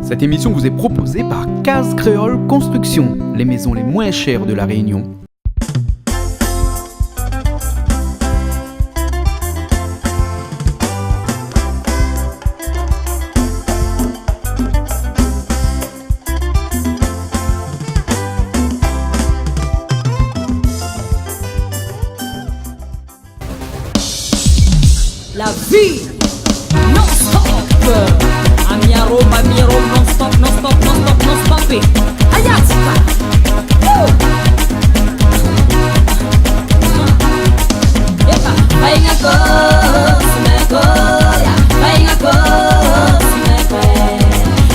Cette émission vous est proposée par Case Créole Construction, les maisons les moins chères de la Réunion. La vie non-stop. Amiaro, non-stop, non-stop, non-stop, non-stop. Ayatsika. Vai ngako, sumeko, ya. Vai ngako, sumeko,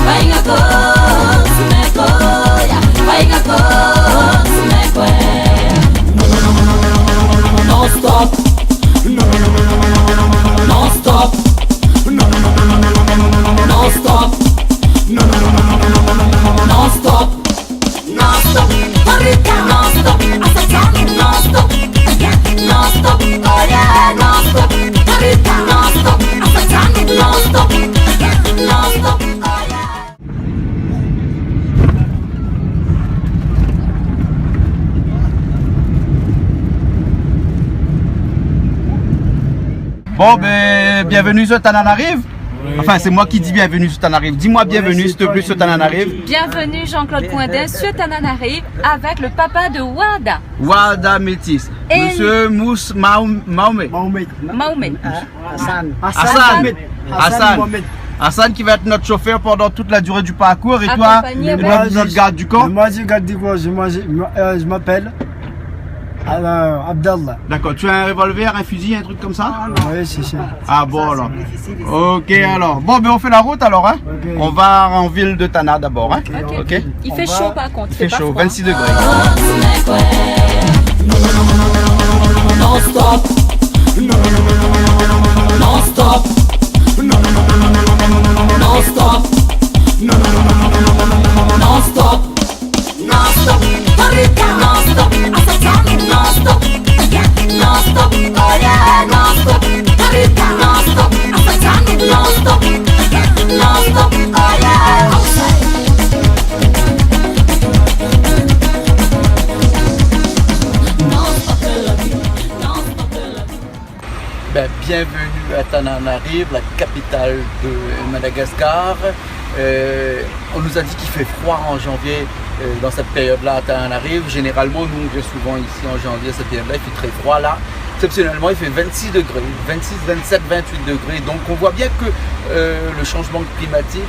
vai ngako, sumeko, ya. Vai ngako, sumeko. Non-stop. Non-stop. Non-stop. Non-stop. Non-stop. Barrica. Non-stop. Assassin. Non-stop. Non-stop. Oh yeah. Non-stop. Barrica. Non-stop. Assassin. Non-stop. Non-stop. Oh yeah. Bon, ben, bienvenue sur Tananarive. Enfin, c'est moi qui dis bienvenue sur Tananarive. Dis-moi bienvenue, s'il te plaît, sur Tananarive. Bienvenue Jean-Claude Coindin sur Tananarive avec le papa de Wada. Wada Métis. Et Monsieur Mouss Mahomet. Mahomet. Hassan qui va être notre chauffeur pendant toute la durée du parcours. Et toi, Accompagné notre garde du corps. Moi, je garde du corps. Je m'appelle Abdallah. D'accord, tu as un revolver, un fusil, un truc comme ça? Oui, c'est ça. Ah bon alors. Ok alors. Bon, ben on fait la route alors. Hein? Ok. On va en ville de Tana d'abord. Hein? Ok. Il fait chaud par contre. Il fait pas chaud, froid. 26 degrés. Non-stop. Non-stop. Non-stop. Non-stop. Non-stop. Barrica. Non-stop. Assassin. Non-stop. Non-stop. Oh yeah. Non-stop. Barrica. Non-stop. Assassin. Non-stop. Non-stop. Oh yeah. Ben, bienvenue à Tananarive, la capitale de Madagascar. On nous a dit qu'il fait froid en janvier dans cette période-là à Tananarive. Généralement, nous, on vient souvent ici en janvier, cette période-là, il fait très froid. Là, exceptionnellement, il fait 26 degrés, 26, 27, 28 degrés. Donc, on voit bien que le changement climatique,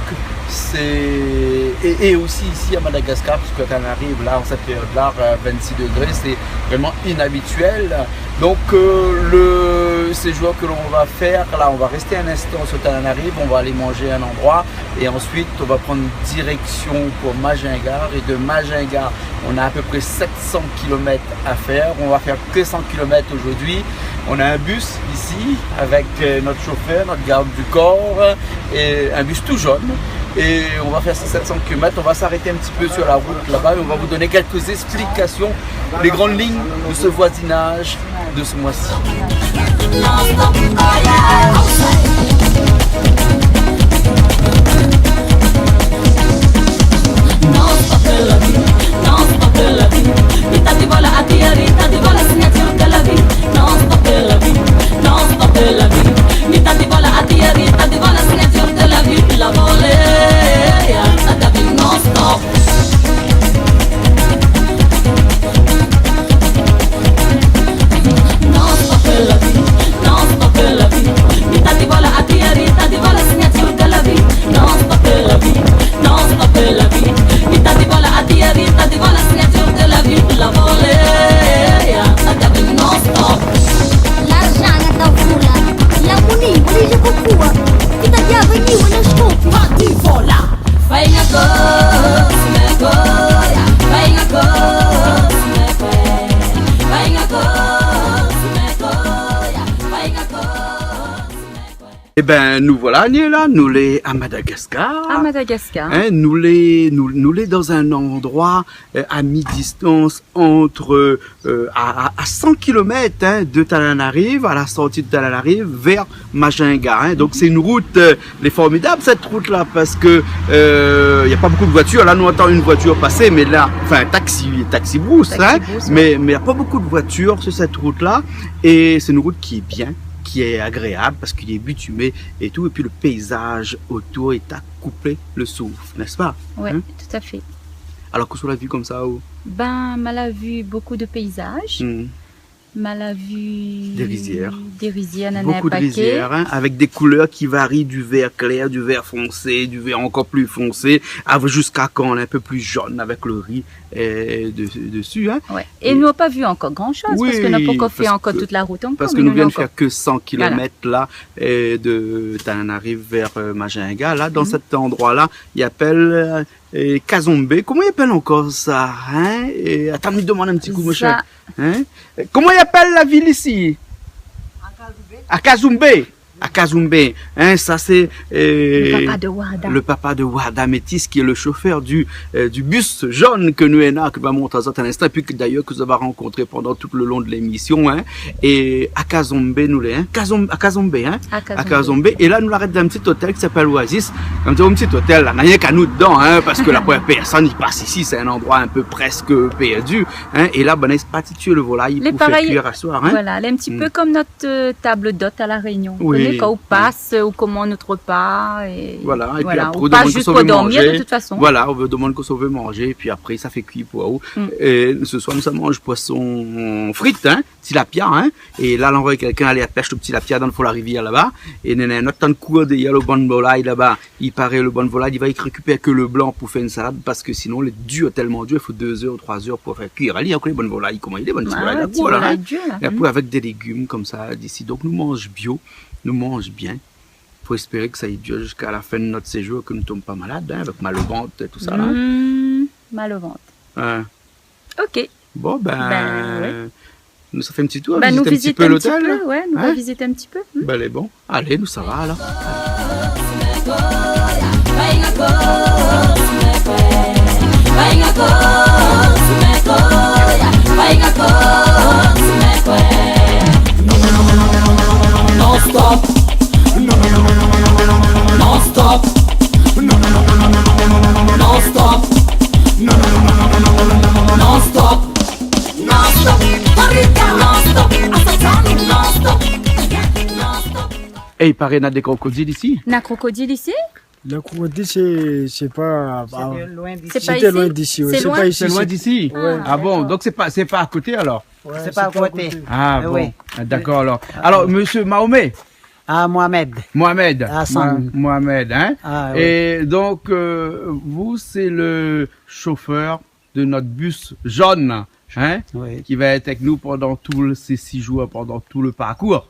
et aussi ici à Madagascar, puisque Tananarive, là, en cette période-là, 26 degrés, c'est vraiment inhabituel. Donc, le séjour que l'on va faire, là, on va rester un instant sur Tananarive, on va aller manger à un endroit et ensuite on va prendre direction pour Majingar. Et de Majingar, on a à peu près 700 km à faire. On va faire que 100 km aujourd'hui. On a un bus ici avec notre chauffeur, notre garde du corps, et un bus tout jaune. Et on va faire ces 700 km, on va s'arrêter un petit peu sur la route là-bas et on va vous donner quelques explications, les grandes lignes de ce voisinage de ce mois-ci. Non-stop. Oh yeah. Non-stop la vie, non-stop la vie. Vita di vola a vita di vola signature de la vie. Non-stop la vie, non-stop la vie. Vita di vola a vita di vola signature de la vie. La volée, la vie non-stop. Non-stop la vie, non-stop la vie. Vita di vola a vita di vola signature. Eh ben, nous voilà, Niela, nous les à Madagascar. À Madagascar. Hein, nous les dans un endroit à mi-distance entre à 100 km de Tananarive, à la sortie de Tananarive vers Majinga. Hein. Donc c'est une route, elle est formidable cette route-là parce que il y a pas beaucoup de voitures. Là, nous entendons une voiture passer, mais là, enfin taxi brousse, hein, mais il y a pas beaucoup de voitures sur cette route-là et c'est une route qui est bien, qui est agréable parce qu'il est bitumé et tout, et puis le paysage autour est à couper le souffle, n'est-ce pas? Oui, Hein? tout à fait. Alors que sur la vue comme ça, où Ben, mal a vu beaucoup de paysages. Mal a vu Des rizières. Des rizières, il y en a un beaucoup de paquet. rizières, hein, avec des couleurs qui varient du vert clair, du vert foncé, du vert encore plus foncé, jusqu'à quand on est un peu plus jaune avec le riz dessus. Hein. Ouais. Et nous n'avons pas vu encore grand-chose Oui, parce qu'on n'a pas encore fait parce encore que- toute la route encore. Parce que mais nous on venons a de faire que 100 km là, de Tananarive vers Majinga. Là, dans cet endroit-là, il appelle Kazombe. Comment il appelle encore ça, hein? Et, attends, me demande un petit coup, mon cher. Hein? Comment il appelle la ville ici? À Kazumbe. À Kazumbe. Hein, ça c'est le papa de Wada. le papa de Wada Métis, qui est le chauffeur du bus jaune que nous avons, que va monter dans un instant, et puis que d'ailleurs que vous avez rencontré pendant tout le long de l'émission. Hein, et à Kazombe, nous les, hein, à Kazombe, hein, à Kazombe. Et là, nous l'arrêtons dans un petit hôtel qui s'appelle Oasis. Un petit hôtel, là, il n'y a rien qu'à nous dedans, hein, parce que la première personne, il passe ici, c'est un endroit un peu presque perdu. Hein, et là, ben, c'est pas tuer le volaille pour faire cuire à soir. Hein. Voilà, elle est un petit peu comme notre table d'hôte à La Réunion. Oui. Vous savez, quand on passe, ou comment notre repas. Et Voilà, et puis après, on on passe demande juste qu'on pour veut dormir manger. de toute façon. Voilà, on veut demander qu'on veut manger, et puis après, ça fait cuire pour vous. Et ce soir, nous, ça mange poisson frites, hein, tilapia, hein. Et là, l'envoie quelqu'un aller à pêche le petit tilapia dans le fond de la rivière là-bas. Et notre temps de cours, il y a le bon volaille là-bas. Il paraît le bon volaille, il va y récupérer que le blanc pour faire une salade, parce que sinon, le dur tellement dur, il faut 2 heures, 3 heures pour faire cuire. Allez, il y a que les bonnes volailles, comment il est, bonne volaille là, petit voilà, volaille hein. dur, là. Et après, avec des légumes comme ça d'ici. Donc, nous mange bio, nous mange bien. Faut espérer que ça y dure jusqu'à la fin de notre séjour, que nous ne tombons pas malades, hein, avec mal au ventre et tout ça. Là. Mal au ventre. Hein. Ok. Bon, ouais. nous, ça fait un petit tour, Ben, nous visiter un petit peu l'hôtel. peu, ouais, nous Hein? va visiter un petit peu. Ben, elle est bon. Allez, nous, ça va alors. Non stop. Non stop. Non stop. Non stop. Non stop. Torita, non stop. Assassani, non stop. Non stop. Et il paraît qu'il y a des crocodiles ici. On a crocodile ici? Le crocodile, c'est pas. C'est pas C'était ici? loin d'ici, oui. C'est C'est loin? pas ici. C'est loin d'ici. Ouais. Ah bon, donc c'est pas à côté alors. Ouais, C'est pas à côté. Ah bon, oui. Ah, d'accord alors. Alors, monsieur Mahomet, Ah, Mohamed. Mohamed, Hassan. Mohamed, hein. Ah, oui. Et donc, vous, c'est le chauffeur de notre bus jaune, hein, Oui. qui va être avec nous pendant tous ces 6 jours, pendant tout le parcours.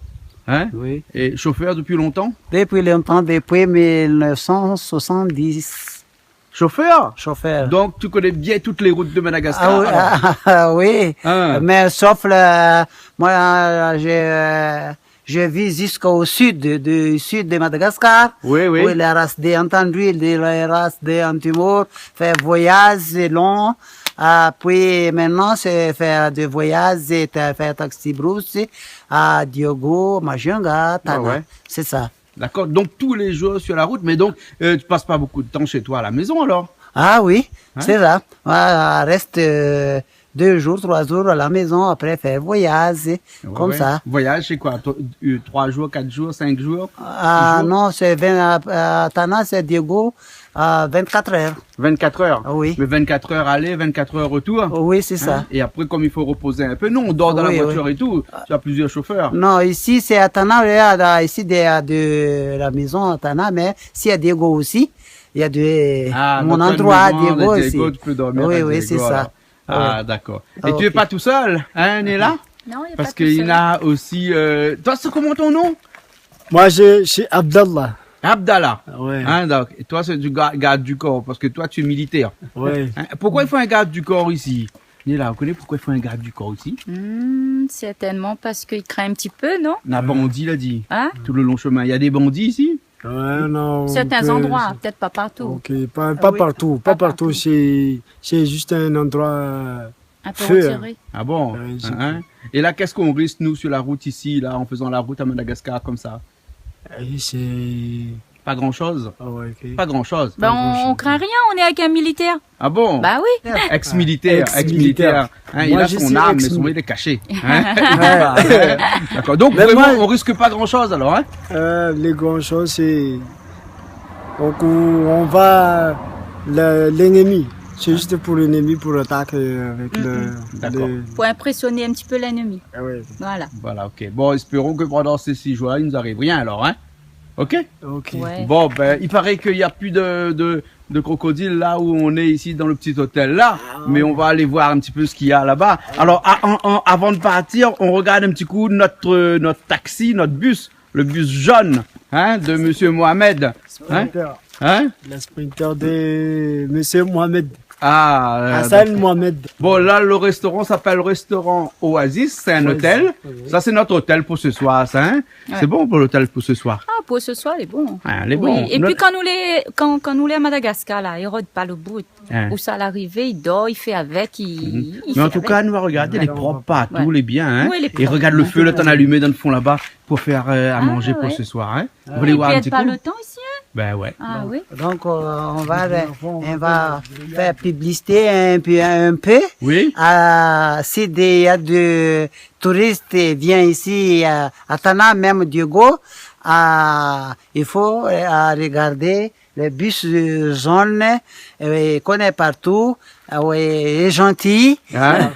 Hein? Oui. Et chauffeur depuis longtemps? Depuis longtemps, depuis 1970, Chauffeur? chauffeur. Donc, tu connais bien toutes les routes de Madagascar? oui, alors? oui. Hein? Mais sauf moi, je vis jusqu'au sud, du sud de Madagascar. Oui, oui. Où il reste des entendus, il reste des Timor, faire voyage long. Puis maintenant, c'est faire des voyages et faire taxi brousse à Diogo, Majinga, Tana. ouais. C'est ça. D'accord. Donc, tous les jours sur la route, mais donc, tu passes pas beaucoup de temps chez toi à la maison alors? Ah oui, Hein? c'est ça. Reste 2 jours, 3 jours à la maison, après faire voyage, comme Ouais. ça. Voyage, c'est quoi? 3 jours, 4 jours, 5 jours? Ah 6 jours? non, c'est Tana, c'est Diogo, 24 heures. 24 heures? Ah oui. Mais 24 heures aller, 24 heures retour? Oui, c'est ça. Hein? Et après, comme il faut reposer un peu, non, on dort dans Oui, la voiture et tout. Tu as plusieurs chauffeurs. Non, ici c'est à Tana, ici de la maison à Tana, mais s'il y a Diego aussi, il y a mon donc, endroit à à la maison Diego de aussi. Diego, tu peux dormir Oui, à oui, Diego, c'est ça. alors. Ah, Ouais. d'accord. Et Ah, tu es ok. pas tout seul, hein, Néla? Non, il n'y a Parce pas tout qu'il y seul. en a aussi... Toi, c'est comment ton nom? Moi, je suis Abdallah. Abdallah. Ouais. Hein, donc, et toi, c'est du garde du corps, parce que toi, tu es militaire. Ouais. Hein, pourquoi il faut un garde du corps ici? Néla, vous connaissez pourquoi il faut un garde du corps ici? Certainement parce qu'il craint un petit peu, non? On a bandit, il a dit. Hein? Tout le long chemin. Il y a des bandits ici? Ouais, non. Certains endroits, peut-être pas partout. Ok, pas oui. partout. Pas Pas partout. C'est juste un endroit. Un peu Feu, retiré. Ah bon? Ouais, c'est Hein? Et là, qu'est-ce qu'on risque, nous, sur la route ici, là, en faisant la route à Madagascar comme ça? C'est. Pas grand-chose? Ah ouais, ok. Pas grand-chose. Ben, on craint rien, on est avec un militaire. Ah bon? Bah oui. Ex-militaire, Ex-militaire. ex-militaire. Hein, il Moi, a je son suis arme, mais ex-militaire. son il est caché. Hein? D'accord. Donc, Mais vraiment, moi- on risque pas grand-chose, alors, hein? Les grandes choses, c'est. Donc, on va. L'ennemi. C'est juste pour l'ennemi, pour l'attaquer avec le. D'accord. Pour impressionner un petit peu l'ennemi. Ah ouais. Voilà. Voilà, ok. Bon, espérons que pendant ces 6 jours-là, il nous arrive rien, alors, hein? Ok? Ok. Ouais. Bon, ben, il paraît qu'il n'y a plus de crocodiles là où on est ici dans le petit hôtel là, mais on va aller voir un petit peu ce qu'il y a là-bas. Alors, avant de partir, on regarde un petit coup notre taxi, notre bus, le bus jaune, hein, de Monsieur Mohamed. Hein? Sprinter. Hein? Le sprinter de Monsieur Mohamed. Ah, Hassan Mohamed. bon, là, le restaurant s'appelle Restaurant Oasis, c'est un Oasis, hôtel. oui. Ça, c'est notre hôtel pour ce soir, ça, hein? Ouais. C'est bon pour l'hôtel pour ce soir. Ah, pour ce soir, il est bon. Ah, elle est Oui. bon. Et Notre- puis quand nous les à Madagascar, là, il rôde pas le bout. Hein. Où ça l'arrivée, il dort, il fait avec, il Mais en fait tout avec. cas, nous, regarder, il est propre partout, Ouais. il est bien, hein. Oui, il est Et propre. regarde le feu, là, t'en as allumé dans le fond là-bas pour faire à manger pour ouais. ce soir, hein. Vous Et voulez voir puis un être petit pas coup? le temps ici, hein? Ben ouais. Ah oui. Donc, on va faire publicité un peu. Oui? Si il y a des touristes qui viennent ici à Tana, même Diogo, il faut regarder le bus jaune, qu'on est partout, il est gentil. Hein?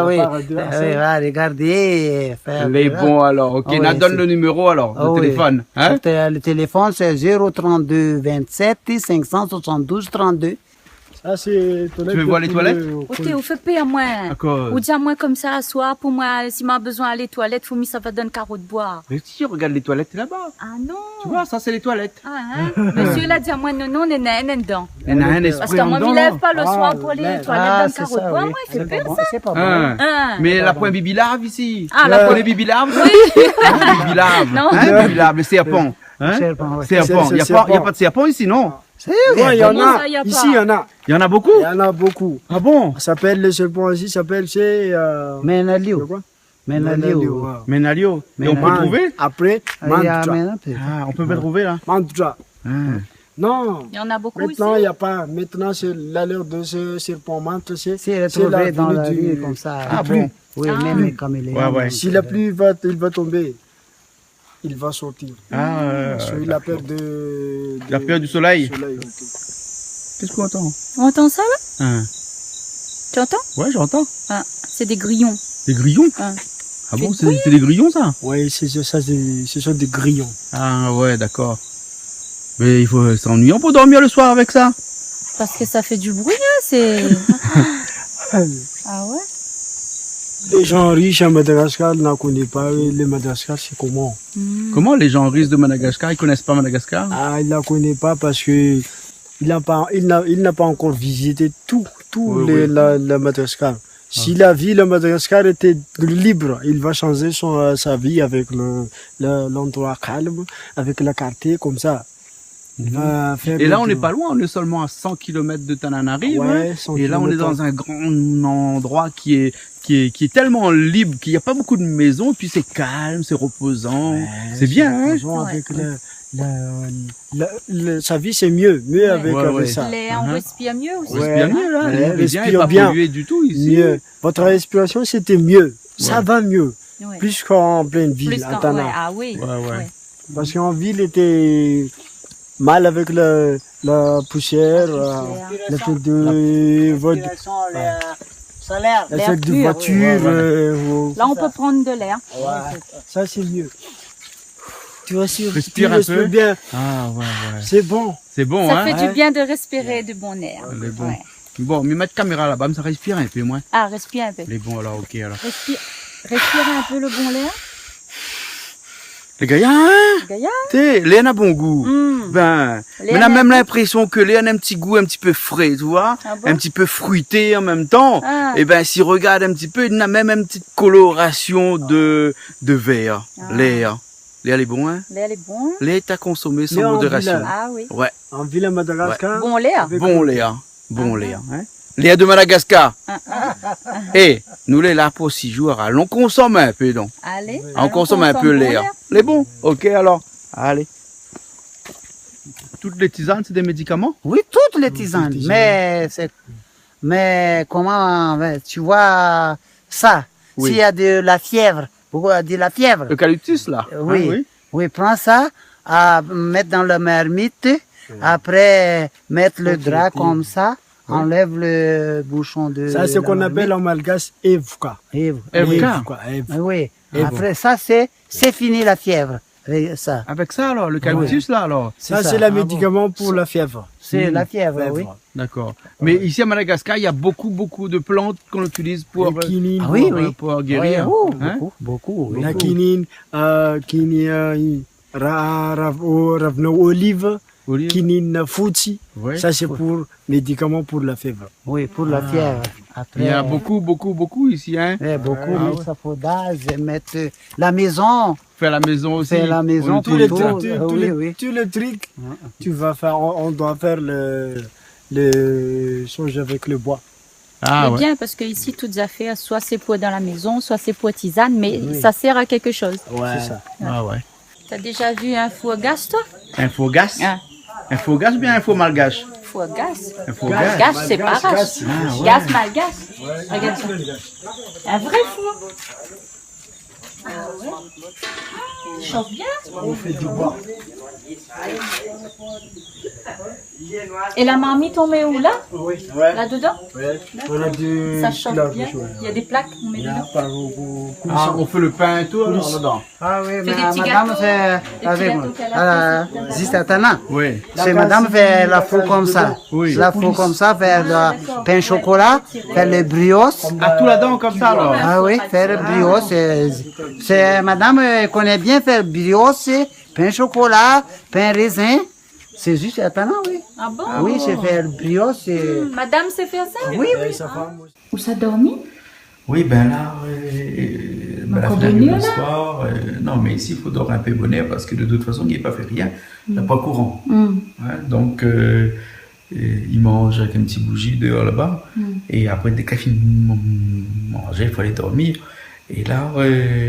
Oui, va regarder. va regarder et faire. Les bons alors, ok. Ah N'a ouais, donne c'est- le numéro alors, Ah le oui. téléphone. Hein? Le téléphone, c'est 032 27 572 32. Ça, c'est. Tu veux voir les toilettes? Écoutez, vous faites payer à moi. D'accord. Ou dis à moi comme ça, à soir, pour moi, si m'a besoin d'aller aux toilettes, faut me ça va donner carreau de bois. Mais si, regarde les toilettes là-bas. Ah non. Tu vois, ça c'est les toilettes. Ah, hein? Monsieur, il a dit à moi, non, non, on est dedans. Il y en a un esprit Parce que moi, en je me dedans, lève pas le Ah, soir pour aller aux ouais. toilettes dans le carreau de bois. Moi, il fait C'est peur, pas bon, ça. c'est pas bon. Hein. Hein? Mais la point Bibi Larve ici. Ah, Tu la connais Bibi Larve? Oui. Hein, Bibi Larve. Non. Hein, Bibi Larve, le serpent. Hein? Serpent, ouais. Serpent. Il n'y a, C'est pas- y a serpent. pas de serpent ici, non? Ouais, il y en Comment a. ça, y a pas? Ici, il y en a. Il y en a beaucoup? Il y en a beaucoup. Ah bon? Ça s'appelle le serpent ici, ça s'appelle chez. Menaliu. quoi? Menaliu. ouais. Menalio. Et on peut le Man- trouver? Après, mantra. Ah, on peut le trouver là? Mantra. Ah. Non. Il y en a beaucoup ici. Maintenant, il n'y a pas. Maintenant, c'est l'allure de ce serpent mantra. C'est c'est retrouvé dans venue la du- rue comme ça. Ah bon? Oui, Ah. même comme il est. Ouais, ouais. Si la pluie il va tomber, il va sortir. Ah, Parce qu'il a peur de. Il a peur du soleil. soleil, ok. Qu'est-ce qu'on entend? On entend ça, là? Ah. Tu entends? Ouais, j'entends. Ah, c'est des grillons. Des grillons? Ah. Ah bon, c'est des grillons ça? Oui, c'est ça, ce sont des grillons. Ah ouais, d'accord. Mais il faut s'ennuyer pour dormir le soir avec ça. Parce que ça fait du bruit, là, c'est... Ah ouais? Les gens riches à Madagascar ne connaissent pas le Madagascar, c'est comment? Comment les gens riches de Madagascar, ils connaissent pas Madagascar? Ah, il ne la connaît pas parce que il n'a pas encore visité tout Oui, le oui. Madagascar. Si la vie, le Madagascar était libre, il va changer sa vie avec l'endroit calme, avec la quartier comme ça. Il va faire Et là, des on n'est tours. pas loin, on est seulement à 100 km de Tananarive. Ouais, hein. 100 Et là, on est kilomètres. dans un grand endroit qui est tellement libre qu'il n'y a pas beaucoup de maisons, et puis c'est calme, c'est reposant. Ouais, c'est bien, hein? reposant avec sa vie, c'est mieux avec, Ouais, avec ouais. ça. On Uh-huh. respire mieux aussi. On respire mieux, là. Ouais, L'air est bien, respire et pas bien. pollué du tout ici. Mieux. Votre respiration, c'était mieux. Ça Ouais. va mieux. Ouais. Plus qu'en pleine ville, Plus à qu'en- Tana. ouais, ah oui. Ouais. Parce qu'en ville, il était mal avec la poussière, le fait de Salaire. le fait de pur, voiture. Là, on peut prendre de l'air. Ça, c'est mieux. Tu respires, Respire tu un respires peu. bien. Ah ouais. C'est bon. C'est bon, Ça hein? fait du bien de respirer du bon air. Elle est bon. Ouais. Bon, mais mettre caméra là-bas, mais ça respire un peu moins. Ah, respire un peu. Elle est bon alors, ok alors. Respire un peu le bon air. Les Gaïa, hein? Gaïa. T'es, Léa a bon goût. Ben, Léa on a n'a même pas- l'impression que Léa a un petit goût un petit peu frais, tu vois? Ah bon? Un petit peu fruité en même temps. Ah. Et ben, s'il regarde un petit peu, il a même une petite coloration de vert. Ah. Léa. Léa, elle est bon, hein? Léa, elle est bon. Léa est à consommer sans Léa en modération. village. Ah oui. Ouais. En ville à Madagascar. Bon, Léa. avec- Bon, Léa. Bon, Ah. Léa. Hein? Léa de Madagascar. Ah, Et nous, les là pour 6 jours, allons consommer un peu, donc. Allez. On consomme un peu bon Léa. Les bons? Ok, alors. Allez. Toutes les tisanes, c'est des médicaments? Oui, toutes les tisanes. Mais comment, tu vois ça, Oui. s'il y a de la fièvre, pourquoi de la fièvre? Eucalyptus, là? Oui. Hein, Oui, prends ça, à mettre dans la marmite, après mettre le drap comme ça, enlève le bouchon de Ça, c'est ce la qu'on marmite. appelle en malgache Evka. Evre. Evka. Oui. Evre. Après ça, c'est fini la fièvre. Et ça, Avec ça, alors, l'eucalyptus, là, alors. Ça, ça. c'est le Ah bon. médicament pour la fièvre. c'est la fièvre, Fièvre. oui. D'accord. Mais ici, à Madagascar, il y a beaucoup de plantes qu'on utilise pour, La quinine, Ah oui, pour, oui. pour guérir. Oui, hein. beaucoup. Oui. la quinine, ravno olive, Olive. quinine fouti. Oui. Ça, c'est pour médicaments pour la fièvre. Oui, pour la fièvre. Après, Il y a beaucoup ici, hein. beaucoup, Ah, mettre saupodage, mettre la maison, Faire la maison aussi. faire la maison On pour Tous les, utilise ça. tout. tous Oui, les- oui. tous les trucs, tu vas faire, on doit faire le change avec le bois. Ah, C'est ouais. bien parce que ici, toutes affaires, soit c'est pour dans la maison, soit c'est pour tisane, mais ça sert à quelque chose. C'est ça. Ah, ouais. T'as déjà vu un four à gaz, toi? Un faux gaz? Ah. Un faux gaz ou bien un faux malgache? Four à gaz. Un faux Gaz, gaz. c'est pas rare. Gaz. Gaz, malgache. Regarde ça. Un vrai four. Ah ouais. Il chauffe bien. On fait du bois. Et la marmite, on met où là? Ouais. Là-dedans? On a du Ça chauffe plaques, bien. ouais. Il y a des plaques qu'on met Il y a dedans. pas beaucoup. Ah, on fait le pain et tout, alors, dedans? Ah oui, des mais petits madame gâteaux, fait des avec petits moi. gâteaux qu'elle a fait, Juste à Tana. Oui. C'est madame fait la fou comme ça. Oui. La fou comme ça, faire le pain chocolat, faire les brioches. Ah, tout là-dedans, comme ça, alors? Ah oui, faire brioche. C'est madame connaît bien faire brioche, pain chocolat, pain raisin. C'est juste à Tana, oui. Ah bon? Oui, c'est faire brioche. Madame sait faire ça? Oui, Et sa femme aussi. Où ça dormi? Oui, ben là, la Encore fenêtre bonheur, le là soir. Non, mais ici, il faut dormir un peu bonheur parce que de toute façon, il n'est pas fait rien. Il n'y a pas courant. Ouais, donc, il mange avec une petite bougie dehors là-bas. Et après, dès qu'il a fini de manger, il faut aller dormir. Et là,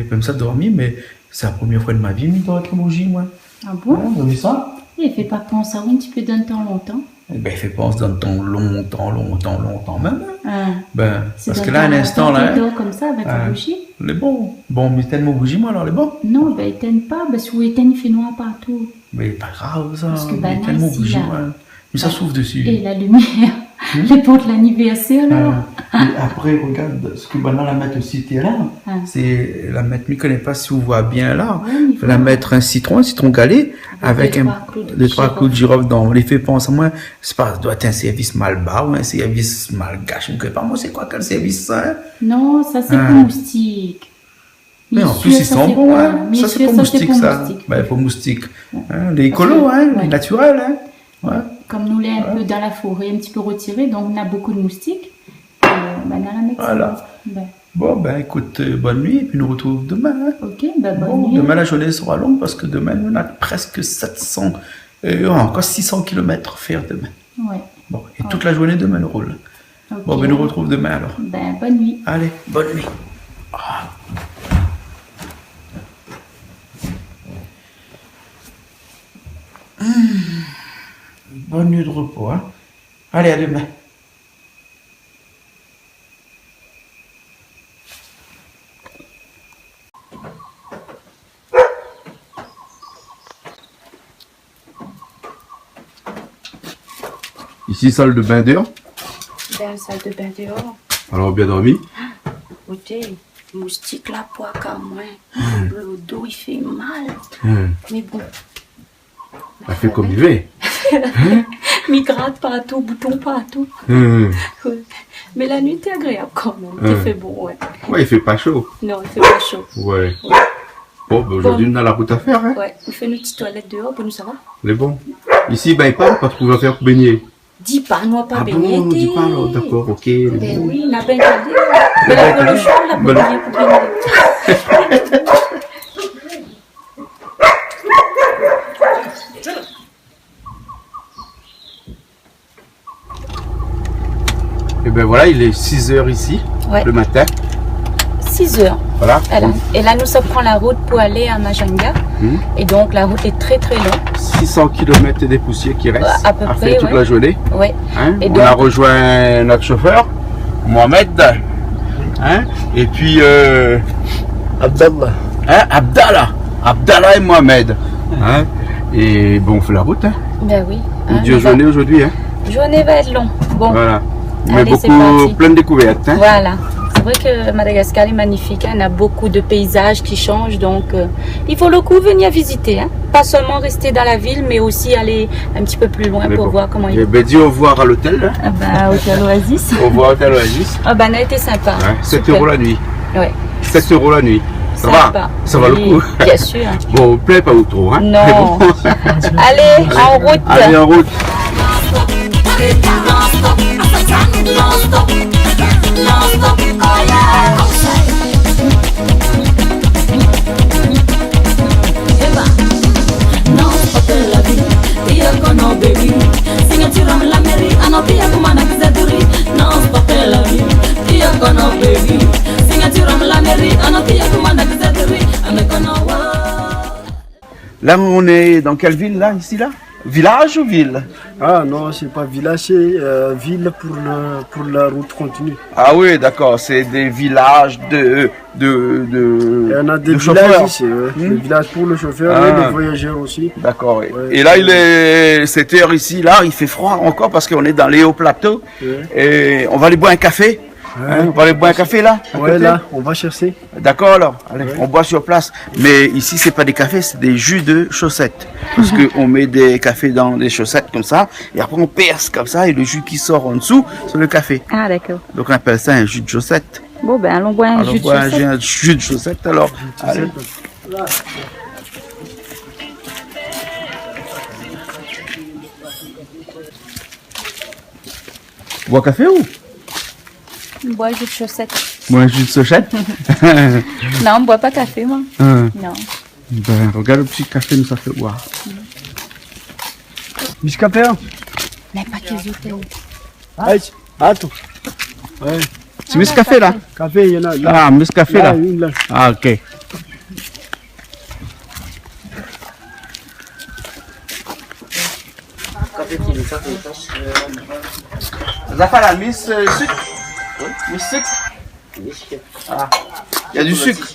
comme ça, dormir, mais c'est la première fois de ma vie, je dors avec une bougie, moi. Ah bon? Vous avez vu ça? Il fait pas penser un petit peu d'un temps longtemps. Eh ben, il fait penser dans le temps longtemps même. Ah, Ben, c'est parce dans que le là, temps un instant, longtemps là, qu'il dort comme ça avec la bougie. les bons. Bon, mais tellement bougie, moi, alors les bons. Non, ben éteigne pas, parce que éteigne, il fait noir partout. Mais pas grave, ça. Parce que, Mais ben, là, tellement ici, bougie, là. moi. Mais ça souffle dessus. Et la lumière, les pots de l'anniversaire là. Et après, regarde, ce que maintenant la mettre aussi terrain, Ah. c'est la mettre, je ne connais pas si vous voyez bien là, Ouais, mais il faut- la mettre un citron galé, avec deux, trois trois clous de girofle dans les fait penser à moi, c'est pas, doit être un service mal bas ou un service mal gâché, je ne connais pas, moi c'est quoi quel service ça, hein? Non, ça c'est Ah. pour moustique. Mais en Bien plus, sûr, ils ça, sont c'est bons, pas- hein. bien Ça, c'est sûr, pour moustique, ça. moustique. Ben, pour moustique. Hein, les écolos, hein, Ouais. les naturels, hein. Ouais. Comme nous l'est un peu dans la forêt, un petit peu retiré, donc on a beaucoup de moustiques. Et, ben, dans la médecine. Voilà. Ben, Bon, ben, écoute, bonne nuit, et puis nous retrouvons demain, hein. ok, ben bonne Bon, nuit. demain, la journée sera longue parce que demain, on a presque 700, encore 600 km à faire demain. Ouais. Bon, et toute la journée demain, le roule. Ok. Bon, ben, nous retrouvons demain alors. Ben bonne nuit. Allez, bonne nuit. Bonne nuit de repos, hein. Allez, à demain. Ici, salle de bain dehors. Ben, salle de bain dehors. Alors, bien dormi. Écoutez, moustique là, poids quand moi. Le dos, il fait mal. Mais bon, Elle fait comme il veut. migrate partout, bouton partout. Ouais. Mais la nuit, t'es agréable quand même. Il fait bon, ouais. Ouais, il fait pas chaud. Non, il fait pas chaud. Ouais. Bon, ben, aujourd'hui, on a la route à faire. Hein. Ouais, on fait une petite toilette dehors, pour nous ça va. Mais bon. Ici, ben, il parle pas trouver à faire pour baigner. Dis pas, nous pas Ah baigner. bon, dis pas alors, d'accord, ok. Ben oui, on a baigné. Mais là, pour le chaud, on a Ben, baigné pour baigner. Et ben voilà, il est 6 h ici, Ouais. le matin. 6 heures. Voilà. Et là, nous, ça prend la route pour aller à Majanga. Et donc, la route est très, très longue. 600 km et des poussières qui restent À peu près, faire toute ouais. la journée. Ouais. Hein. Et On donc- a rejoint notre chauffeur, Mohamed. Hein. Et puis Abdallah. Abdallah et Mohamed. Hein. Et bon, on fait la route. Hein. Ben oui. Une Hein, dure journée aujourd'hui. Hein. La journée va être longue. Bon, Voilà. Mais Allez, c'est beaucoup, parti. plein de découvertes. Hein. voilà. C'est vrai que Madagascar est magnifique. Hein. On a beaucoup de paysages qui changent. Donc, il faut le coup venir visiter. Hein. Pas seulement rester dans la ville, mais aussi aller un petit peu plus loin Mais pour bon. voir comment il Eh est. ben, dis au revoir à l'hôtel. Hein. Ah ben, Hôtel Oasis. Au revoir à l'hôtel Oasis. Ah ben, on a été sympa. Ouais, 7 Super. € la nuit. Ouais. 7 € la nuit. Ça Sympa. va. Ça va le Oui, coup. Bien sûr. Bon, plaît pas ou trop. Hein. Non. Mais bon. Allez, en route. Allez, en route. Non-stop, non-stop, non-stop, oh yeah. Non-stop la vie, tia kono baby. Signature la mairie, tia kumana kizaduri. Non-stop la vie, tia kono baby. Signature la mairie, tia kumana kizaduri. Amekono wa. Là, on est dans quelle ville, là, ici, là? Village ou ville? Ah non, c'est pas village, c'est ville pour la route continue. Ah oui, d'accord, c'est des villages Il y en a des de villages chauffeurs. ici, des villages pour le chauffeur Ah. et les voyageurs aussi. D'accord, oui. Ouais. Et là, il est 7 h ici, là, il fait froid encore parce qu'on est dans les hauts plateaux. Ouais. Et on va aller boire un café. Hein, on va aller boire un café, là? à Ouais, côté. là, on va chercher. D'accord, alors. Allez, on boit sur place. Mais ici, c'est pas des cafés, c'est des jus de chaussettes. Parce qu'on met des cafés dans des chaussettes comme ça. Et après, on perce comme ça. Et le jus qui sort en dessous, c'est le café. Ah, d'accord. Donc, on appelle ça un jus de chaussette. Bon, ben, allons boire un Alors, jus de boire un chaussette. jus de chaussette, alors. Allez. Bois café ou? On boit un jus de chaussette. Bois un jus de chaussette? Non, on boit pas café, moi. Hein. Non. Ben, regarde le petit café, nous ça fait boire. Biscapé. Mais pas qu'ils ont Attends. Ouais, C'est mis ce café là? café, il y en a là. Ah, mis ce café là? Une là. Ah, ok. Zafala, mis sucre? Mis sucre? Ah, il y a du sucre.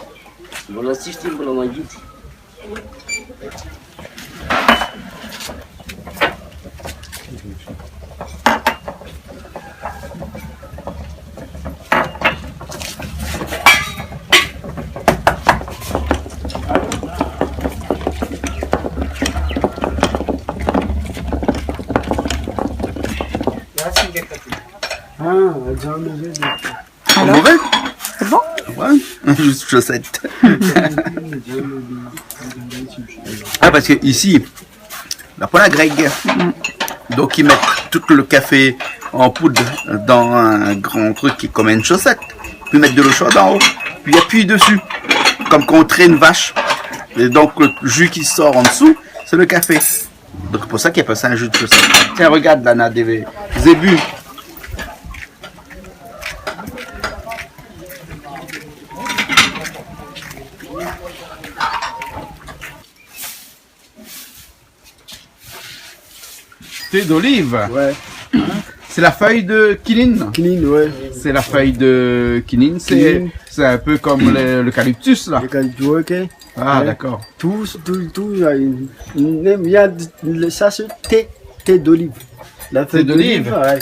Ah, j'en ai vu. C'est mauvais? C'est bon? Ouais, juste chaussette. Ah, parce que ici, la poêle à grec, donc ils mettent tout le café en poudre dans un grand truc qui est comme une chaussette, puis ils mettent de l'eau chaude en haut, puis ils appuient dessus, comme quand on traîne une vache. Et donc le jus qui sort en dessous, c'est le café. Donc c'est pour ça qu'il appelle ça un jus de chaussette. Tiens, regarde Lana, des zébus. Thé d'olive. Ouais, C'est la feuille de quinine. clean, ouais. C'est la feuille de quinine. Quinine. C'est un peu comme l'eucalyptus là. Les calculs, ok. Ah Ouais. d'accord. Tout, il y a, ça c'est thé d'olive. La feuille d'olive. ouais.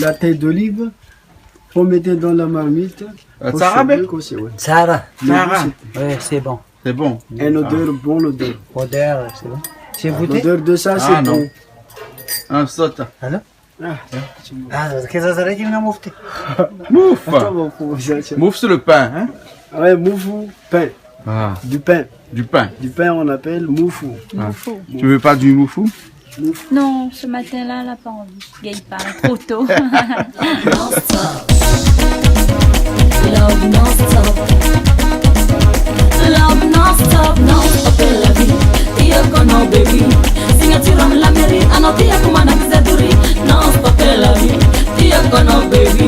La thé d'olive, faut mettre dans la marmite. Faut Sarah, chauffer, ben aussi, ouais. Sarah, Sarah, oui, c'est bon. c'est bon. Un odeur, bon odeur. Odeur, c'est bon. C'est goûté? L'odeur de ça, Ah, c'est non. bon. Un saute. Ah, qu'est-ce que ça veut dire, Mouf. Attends, bon, faut ça, tiens. Mouf sur le pain. Hein? Ouais, moufou, pain. Ah, Du pain. du pain. Du pain, on appelle moufou. Moufou. Tu veux pas du moufou? Non, ce matin-là, elle n'a pas envie. Gaille pas, trop tôt. Non-stop. Love non-stop. Love non-stop, non-stop è la vita. Io con no baby. Signature la meri, anotia come una pizzaduri. Non-stop è la vita. Io con no baby.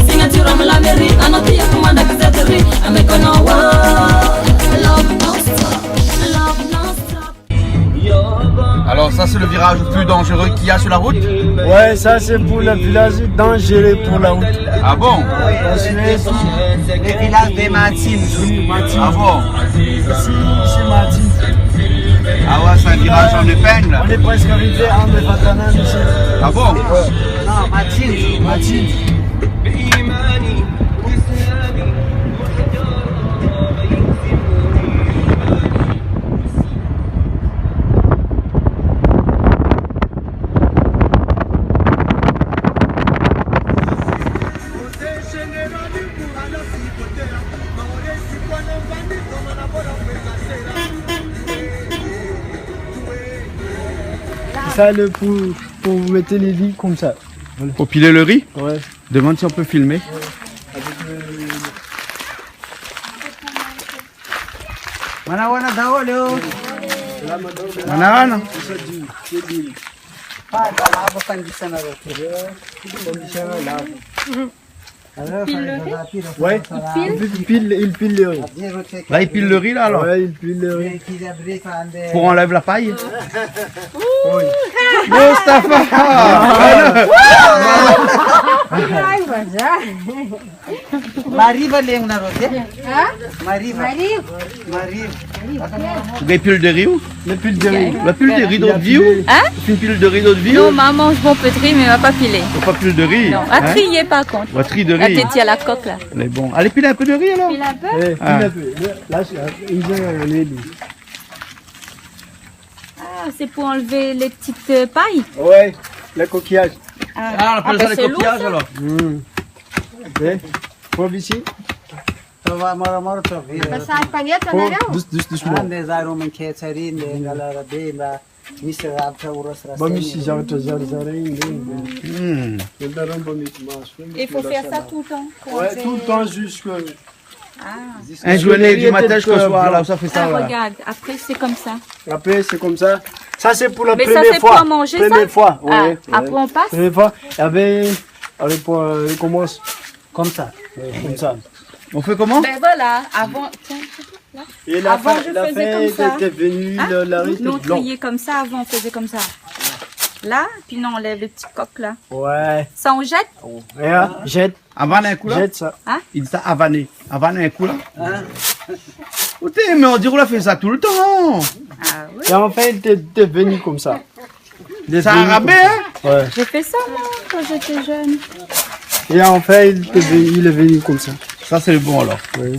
Signature la meri, anotia come una pizzaduri. A me con no love non-stop. Love non-stop. Alors ça c'est le virage le plus dangereux qu'il y a sur la route? Ouais, ça c'est pour le village dangereux pour la route. Ah bon? Le village de Martine. Ah bon? Ici, c'est Martine. Ah ouais, c'est un virage en épingle. On est presque arrivé à Mbevatana ici. Ah bon? Non, Martine. Martine. Ça, pour vous mettre les lits comme ça. Pour piler le riz? Ouais. Demande si on peut filmer. Wana daolo. Banana. Ah, lava condition na rote. Condition lava. Ouais. Il pile le riz. Là il pile le riz là alors? Ouais, il pile le riz. Pour enlève la paille? Mustafa! Mariva leng na rote. Mariva. Tu pile de riz ou? Le pile de riz. La pile de riz d'autre vie ou? Hein? Tu pile de riz d'autre vie Non, ou? maman mange bon peu de riz, mais elle va pas piler. Pas pile de riz? Non, à trier par contre. On va trier de La riz. tête à la coque là. Elle est bon. Allez piler un peu de riz alors? Pile un peu. Eh, pile Ah. un peu. Là, il y a un lit. Ah, c'est pour enlever les petites pailles. Ouais, le coquillage. Ah, on appelle bah, ça les c'est lourd, coquillages ça. alors? Eh, prends ici. Tova moro to vi. Prends, doucement. Ande zaro men ketsari ne ngala rabe ba. Mr. Rabta uros rasa. Bon, ici, j'ai un trésor. Il faut faire ça tout le temps. Ouais, tout le temps jusqu'à... Un journée du matin jusqu'au soir là, ça fait ça Ah, là. regarde, après c'est comme ça. Après, c'est comme ça. Ça, c'est pour la Mais ça, première c'est fois. pour manger, ça? Première fois, Ah, ouais. après on passe. Première fois. Et après, on commence comme ça. Comme ça. On fait comment? Ben voilà, avant, tiens, là. Et Avant, je faisais comme ça. était venue, Hein? la riz Nous on était blanc. triait comme ça, avant on faisait comme ça. Là, puis non, on enlève les petites coques là. Ouais. Ça on jette. Et là, jette Avaner un coup là? ça. Il dit ça avaner. Avaner un coup là? Oh, mais on dirait qu'on a fait ça tout le temps. Ah oui. Et enfin, il était venu comme ça. Il est C'est venu arabais comme- hein? Ouais. J'ai fait ça moi quand j'étais jeune. Et enfin, il est venu comme ça. Ça c'est le bon alors. Oui.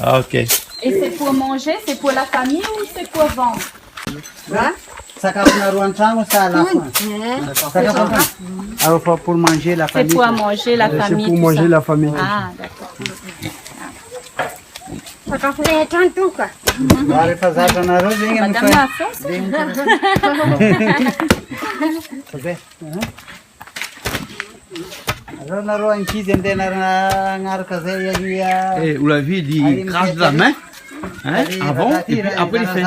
Ah ok. Et c'est pour manger, c'est pour la famille ou c'est pour vendre? Hein? Sakapna ruantang sa la fin. Alors pour manger la C'est famille. pour manger la C'est famille. pour tout manger ça. la famille. Ah d'accord. Mare fazar na rozinha no Madame la France. Alors na ro anki zende na ngar kaze ya. Et vous l'avez dit, il crache de la main. Hein? Avant, et puis après il fait.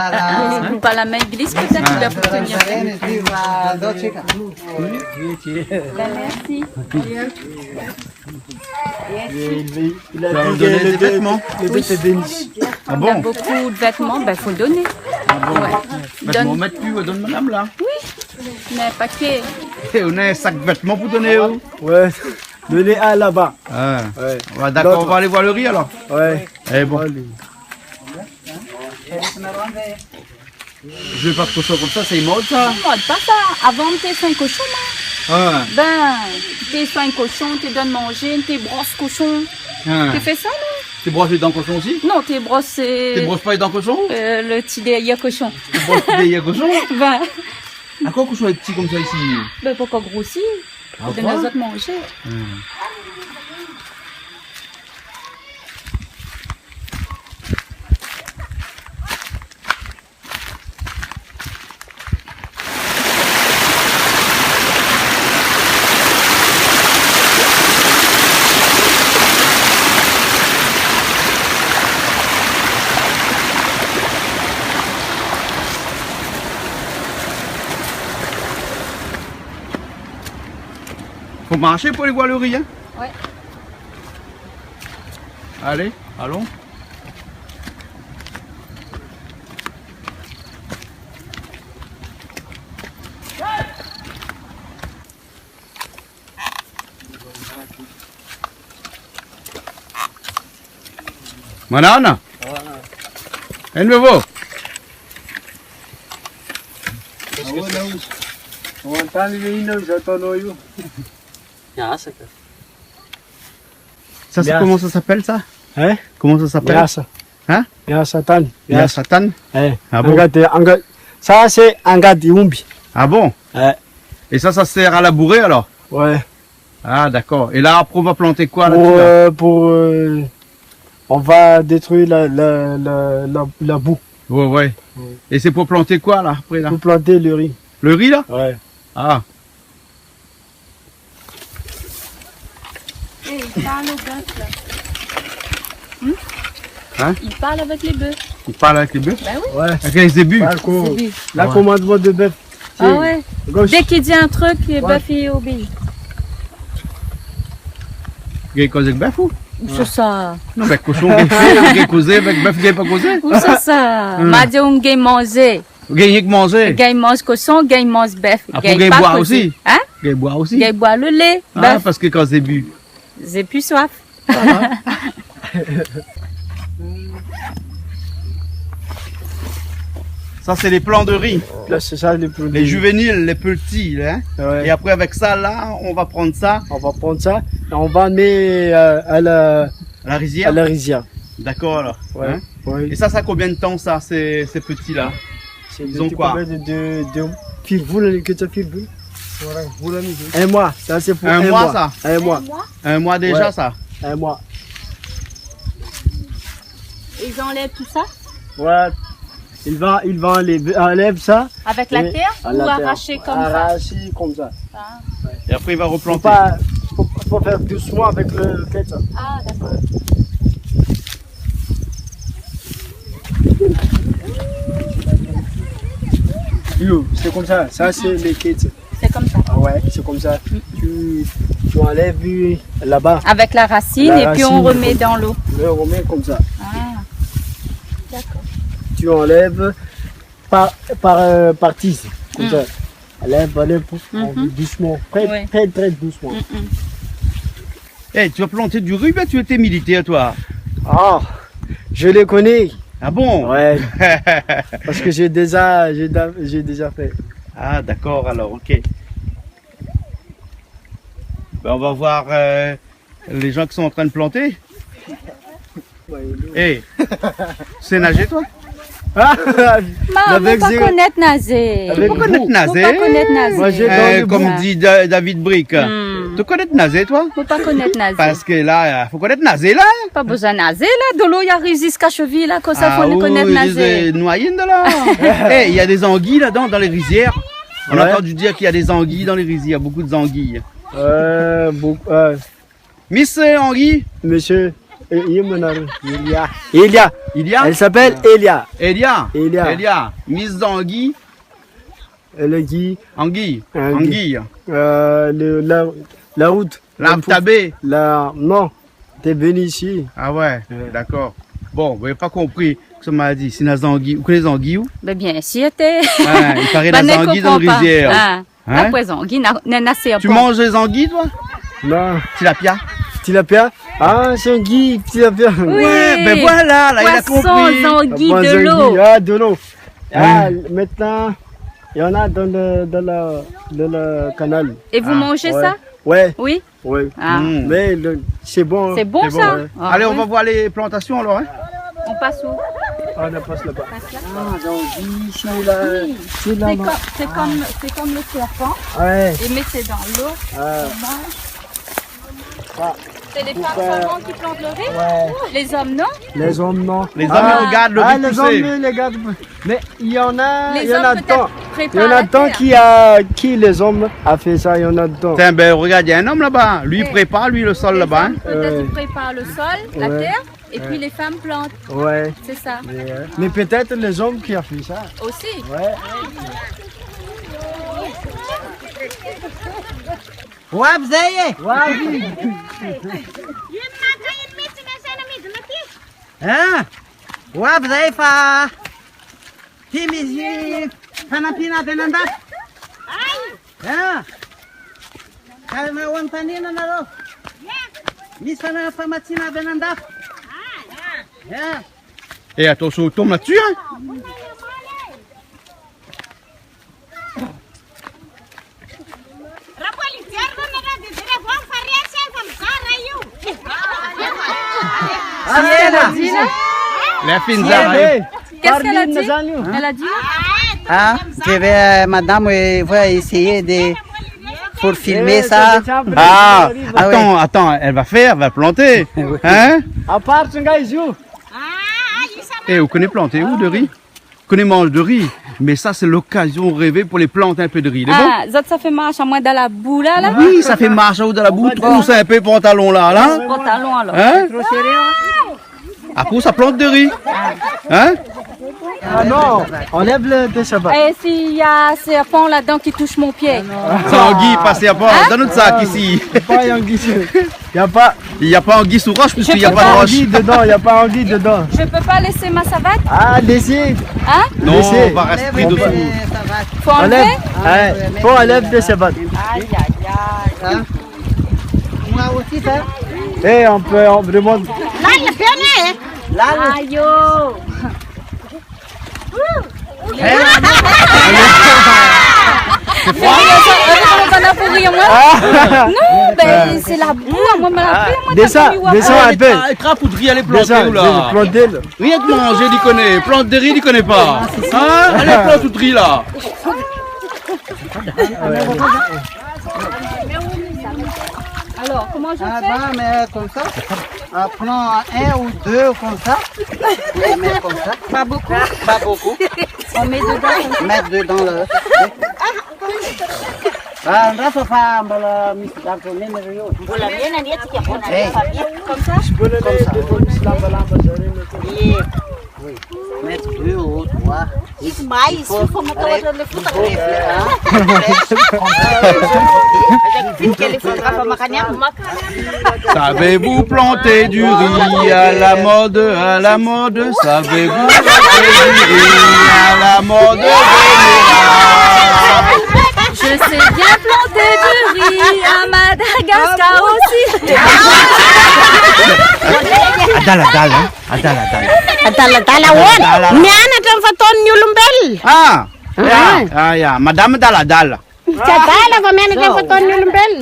Pas la main glisse peut-être qu'il va pour tenir. Ben, merci. Il a Tu vas me dit donner que des vêtements? Les vêtements bénis. Ah On a bon? beaucoup de vêtements, ben faut le donner. Ah bon? Ouais. Vêtements, Donne, mettre plus, donne madame là. mais un paquet. Et on a un sac de vêtements pour donner où? Ouais. Donnez à là-bas. Ah. Ouais. Ouais, d'accord, L'autre. on va aller voir le riz alors. Ouais. Eh bon, Allez. je vais pas trop chaud comme ça, c'est immonde ça. Mode pas ça. Avant, t'es soin cochon, là. Ah. Ben, t'es soin cochon, t'es donne manger, t'es brosse cochon. Ah. Tu fais ça, non? Tu brosses les dents cochon aussi? Non, t'es brosse, Tu brosses pas les dents cochon? le petit derrière cochon. Tu brosses les dents cochon? Ben, À quoi cochon est petit comme ça ici? ben pourquoi grossir? Ah, De quoi? nos autres manger. marcher pour aller voir le riz, hein? Ouais. Allez, allons. Manana? Un nouveau? Ça, c'est Bien. comment ça s'appelle ça? Hein? Comment ça s'appelle? Yassa. Hein? Yassa tan. La Satan? Eh. Ah bon? Ça, c'est Angad Yumbi. Ah bon? Ouais. Et ça sert à labourer alors? Ouais. Ah d'accord. Et là après on va planter quoi Pour, là-dessus, là on va détruire la boue. Ouais, ouais. Et c'est pour planter quoi là après là? Pour planter le riz. Le riz là? Ouais. Ah. Et il parle aux bœufs là. Hein? Il parle avec les bœufs. Il parle avec les bœufs? Ben oui. Ouais. Avec les zébus? La Ouais. commandement de bœuf. Ah ouais. Gauche. Dès qu'il dit un truc, les Ouais. bœufs ils obéissent. Gay cause avec bœuf ou? Où c'est ça? Non, avec cochon gay fait, gay causé, avec bœuf gay pas causé? Où c'est ça? Hum. M'a dit on gagne manger. Gay rien que manger. Gagne mange cochon, gagne mange bœuf. Ah, faut gay pas boire causé. aussi? Hein? Gay boire aussi? Gagne boire le lait. Ah, Bœuf. parce que quand c'est bu. J'ai plus soif. Ça c'est les plants de riz. Là, c'est ça le plus. Les juvéniles, les petits, là, hein. Ouais. Et après avec ça là, on va prendre ça On va prendre ça et on va mettre à à la à rizière. la rizière. D'accord alors. Ouais. Hein? Ouais. Et ça combien de temps ça, ces petits là? C'est Ils ont quoi? de fil boule que tu fil boule. Un mois. Ça c'est pour Un mois, ça? Un mois. Un mois déjà Ouais. ça? Un mois. Ils enlèvent tout ça Ouais. Il va enlève ça. avec la et- terre à ou la terre. arracher comme ça? Arracher comme ça. Et après il va Faut replanter. pas faut faire doucement avec le ketchup. Ah d'accord. Yo, c'est comme ça. Ça c'est les ketchup. C'est comme ça. Ah ouais, c'est comme ça. Tu enlèves là-bas. Avec la racine La et puis on racine, remet dans l'eau. Le remets comme ça. Ah. D'accord. Tu enlèves par tige, comme ça. Enlève, doucement, Ouais. très doucement. Eh, tu vas planter du riz, ben tu étais militaire toi. Ah, je les connais. Ah bon? Ouais, parce que j'ai déjà fait. Ah d'accord alors, ok. Ben, on va voir les gens qui sont en train de planter. Eh, tu sais nager toi? Ah, Maman, Avec faut pas zé- connaître nager. Avec Tu connais vous. Faut nager? pas connaître nager. Moi, j'ai dans le Comme bout. dit David Brick. Hmm. Tu connais nager toi? Faut pas connaître nager. Parce que là, faut connaître nager là. Pas besoin de nager là. De l'eau, il y a jusqu'à cheville là. Comme ça, faut oui, connaître des nager. noyines de là. Eh, il y a des anguilles là-dedans dans les rizières. On a Ouais. entendu dire qu'il y a des anguilles dans les rizières, beaucoup d'anguilles. Miss Anguille, Monsieur, Elia. il y a Elle s'appelle Elia. Elia. Elia. Miss Anguille, Elle dit Anguille, Anguille. Anguille. La route. L'arbre tabé. Non, t'es venu ici. Ah ouais, d'accord. Bon, vous n'avez pas compris ce que ça m'a dit. C'est les anguilles. Vous connaissez les anguilles où? Ben bien sûr, t'es. Ah, il paraît Ben, les ne anguilles dans comprends le pas. rizière. Ah. Hein? Après, anguille, n'a assez Tu manges les anguilles, toi? Non, Tilapia? tilapia. Ah, c'est un guy, tilapia. Oui. Ouais, ben voilà, là, il a compris. Poissons, anguilles Moi, de c'est un l'eau. guy. Ah, de l'eau. Ah, maintenant, il y en a dans le canal. Et vous mangez ouais. ça? Ouais, Oui. ouais. Ah. Mm. Mais c'est bon. C'est bon C'est bon, ça? ouais. Ah, Allez, on oui. va voir les plantations alors. Hein? On passe où? Ah, on passe là-bas. Passe là. Ah, donc, ici, là. Oui. C'est là, là. C'est comme le serpent. Ouais. Et mettez dans l'eau. Ah, on mange. Ah. C'est les femmes Pourquoi? seulement qui plantent le riz? ouais. Les hommes, non? Les hommes, non. Les hommes, ils regardent le riz les pousser. hommes, les gars. Mais il y en a, Les il y en hommes a peut-être tant. Il y préparent en a la tant terre. qui les hommes a fait ça, il y en a tant. Tiens, ben regarde, il y a un homme là-bas. Lui, il Eh. prépare, lui, le sol Les là-bas. hommes, Hein? peut-être Ouais. ils préparent le sol, la Ouais. terre, et puis les femmes plantent. Ouais. C'est ça. Mais peut-être les hommes qui a fait ça. Aussi. Ouais. Wabzeye. Ah, wabzeye fa. Timizi. Panapina benanda. Ah. Kalma wantanina na ro. Misa na famatina benanda. Ah. Et attention, tombe là-dessus, hein. La finza. Qu'est-ce qu'elle a dit? Elle a dit? Ah, je vais, madame, va essayer de pour filmer ça. Ah, Ah ouais. attends, elle va planter. Hein? À part ce gars, il joue. Et vous connaissez planter où de riz? Vous connaissez manger de riz? Mais ça, c'est l'occasion rêvée pour les planter un peu de riz. Les Ah, ça fait marche à moi dans la boue là. bons? Oui, ça fait marche ou dans la boue, trousse un peu pantalon là, là. Pantalon alors. Hein? Après, ça plante de riz. Hein? Ah non, enlève le de Shabbat. Et s'il y a ces pont là-dedans qui touche mon pied. C'est anguille, passez à part. Dans notre sac ici. Pas anguille. Il n'y a pas anguille sous roche puisqu'il n'y a pas de roche. Anguille dedans, il n'y a pas anguille dedans. Je peux pas laisser ma savate? Ah, laissez. Hein? Non, Laissez. on va rester dessous. Faut Enlève. enlever? Ouais, faut enlève de Shabbat. Aïe aïe aïe. Moi aussi, ça. Et on demande. Aïe oh. C'est froid. Non, ben c'est la boue, moi me la pris, moi Descends un peu. Crape ou de riz, allez planter Descends, où là? plantez-le. Rien de manger, il connaît. Plante de riz, il connaît pas. Hein? Allez, plante tout de riz là. Alors, comment je Ah fais? bah, mais comme ça. Prends un ou deux comme ça. Oui, mais comme ça. Pas beaucoup. Pas beaucoup. On met dedans. Mettre dedans le. Ah, Rafa fa mbala misdar to ne ne yo. Bola miena ni ati ya kona. Hey. Comme ça? Oui. Mettre deux ou trois. Mais isso como tá olhando fruta. Ele foi pra macanha. Savez-vous planter du riz à la mode, à la mode? Savez-vous planter du riz à la mode? Je sais bien planter du riz à Madagascar aussi. Adala, hein? Adala. Dala won. Miana tan faton nyulumbel. Ah, Madame Dala. Dala fa miana tan faton nyulumbel.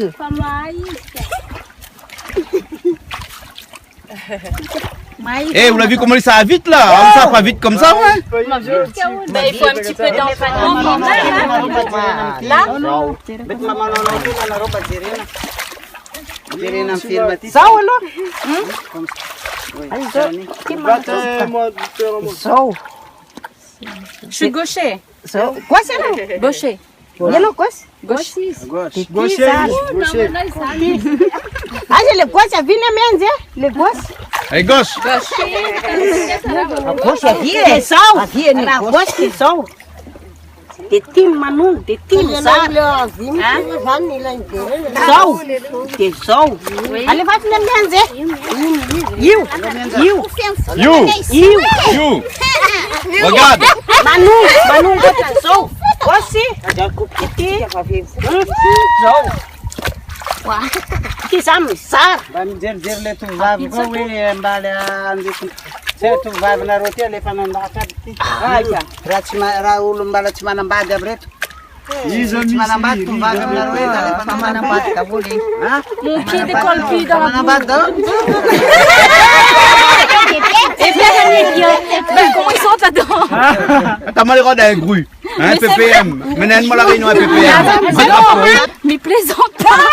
Eh, vous l'avez vu comment ça va vite là? Ça va pas vite comme ça, ouais? Ben, il faut un petit peu d'entraînement quand même. Là? Bet mama no na roba dirina. Dirina filma. Sawa lo. So. Je suis gaucher. So. Quoi c'est là? Gaucher. Yellow quoi? Gaucher. Gaucher. Ah, je le quoi ça vient menze. Le gos. Allez, gauche. Aqui só. Aqui na gos que só. De tim manun, de tim sa. Só. De só. Ali vai na menze. You. Regarde. Manu bota só. Você? Já cupiti. Só. Que samsar. Bam jer le tu vav go we mbala andi. Se tu vav na roti le fananda akati. Aja. Rachma Raul mbala chmana mbada breto. Chmana mbada tu vav na roti le fananda mbada kabuli. Ha? Mon pied décolle plus dans la Chmana boue. mbada. Et ben, comment ils sont là-dedans? T'as mal regardé un gru. Un Mais c'est PPM. Mène-moi la réunion un PPM. C'est bon, hein? Mais plaisante pas!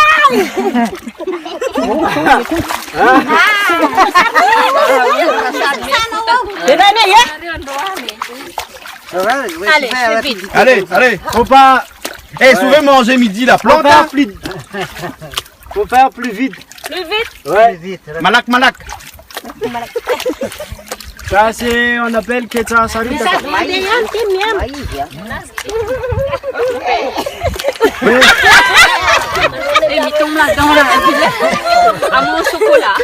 Allez, fais vite. Allez. Faut pas. Eh, souvent manger midi là. Faut Plante. faire plus. Faut faire plus vite. Plus vite. Ouais. vite. Malak. Ça c'est, on appelle Ketsa Sarita. Et il tombe là-dedans, là. À mon chocolat.